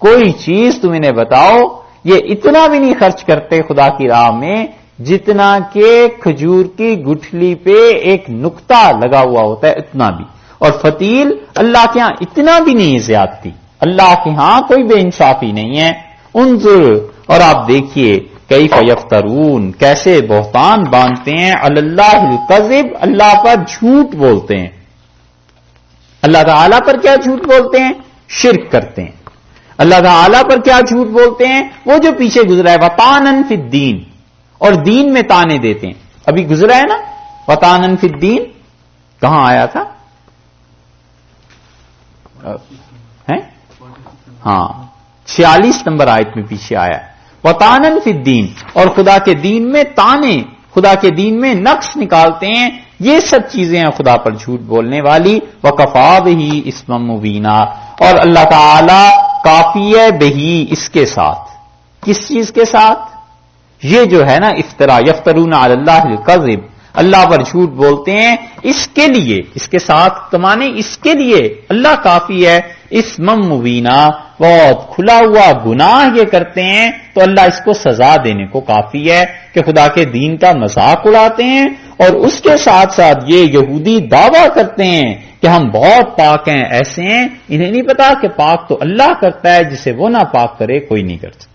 کوئی چیز تم انہیں بتاؤ، یہ اتنا بھی نہیں خرچ کرتے خدا کی راہ میں جتنا کہ کھجور کی گٹھلی پہ ایک نقطہ لگا ہوا ہوتا ہے، اتنا بھی۔ اور فتیل، اللہ کے ہاں اتنا بھی نہیں ہے زیادتی، اللہ کے ہاں کوئی بے انصافی نہیں ہے۔ انظر، اور آپ دیکھیے کیف یفترون، کیسے بہتان باندھتے ہیں، علی اللہ الکذب، اللہ پر جھوٹ بولتے ہیں۔ اللہ تعالیٰ پر کیا جھوٹ بولتے ہیں؟ شرک کرتے ہیں۔ اللہ تعالیٰ پر کیا جھوٹ بولتے ہیں؟ وہ جو پیچھے گزرا ہے، وطانن فی الدین، اور دین میں تانے دیتے ہیں۔ ابھی گزرا ہے نا وطانن فی الدین، کہاں آیا تھا؟ ہاں 46 نمبر آیت میں پیچھے آیا ہے، وطانن فی الدین، اور خدا کے دین میں تانے، خدا کے دین میں نقص نکالتے ہیں۔ یہ سب چیزیں ہیں خدا پر جھوٹ بولنے والی۔ وَكَفَىٰ بِهِ اسما مبینا، اور اللہ تعالی کافی ہے بہی، اس کے ساتھ۔ کس چیز کے ساتھ؟ یہ جو ہے نا افترا، یفترون علی اللہ الکذب، اللہ پر جھوٹ بولتے ہیں، اس کے لیے، اس کے ساتھ تمانے، اس کے لیے اللہ کافی ہے اسم مبینہ، بہت کھلا ہوا گناہ یہ کرتے ہیں، تو اللہ اس کو سزا دینے کو کافی ہے کہ خدا کے دین کا مذاق اڑاتے ہیں، اور اس کے ساتھ ساتھ یہ یہودی دعویٰ کرتے ہیں کہ ہم بہت پاک ہیں، ایسے ہیں، انہیں نہیں پتا کہ پاک تو اللہ کرتا ہے، جسے وہ نہ پاک کرے کوئی نہیں کرتا۔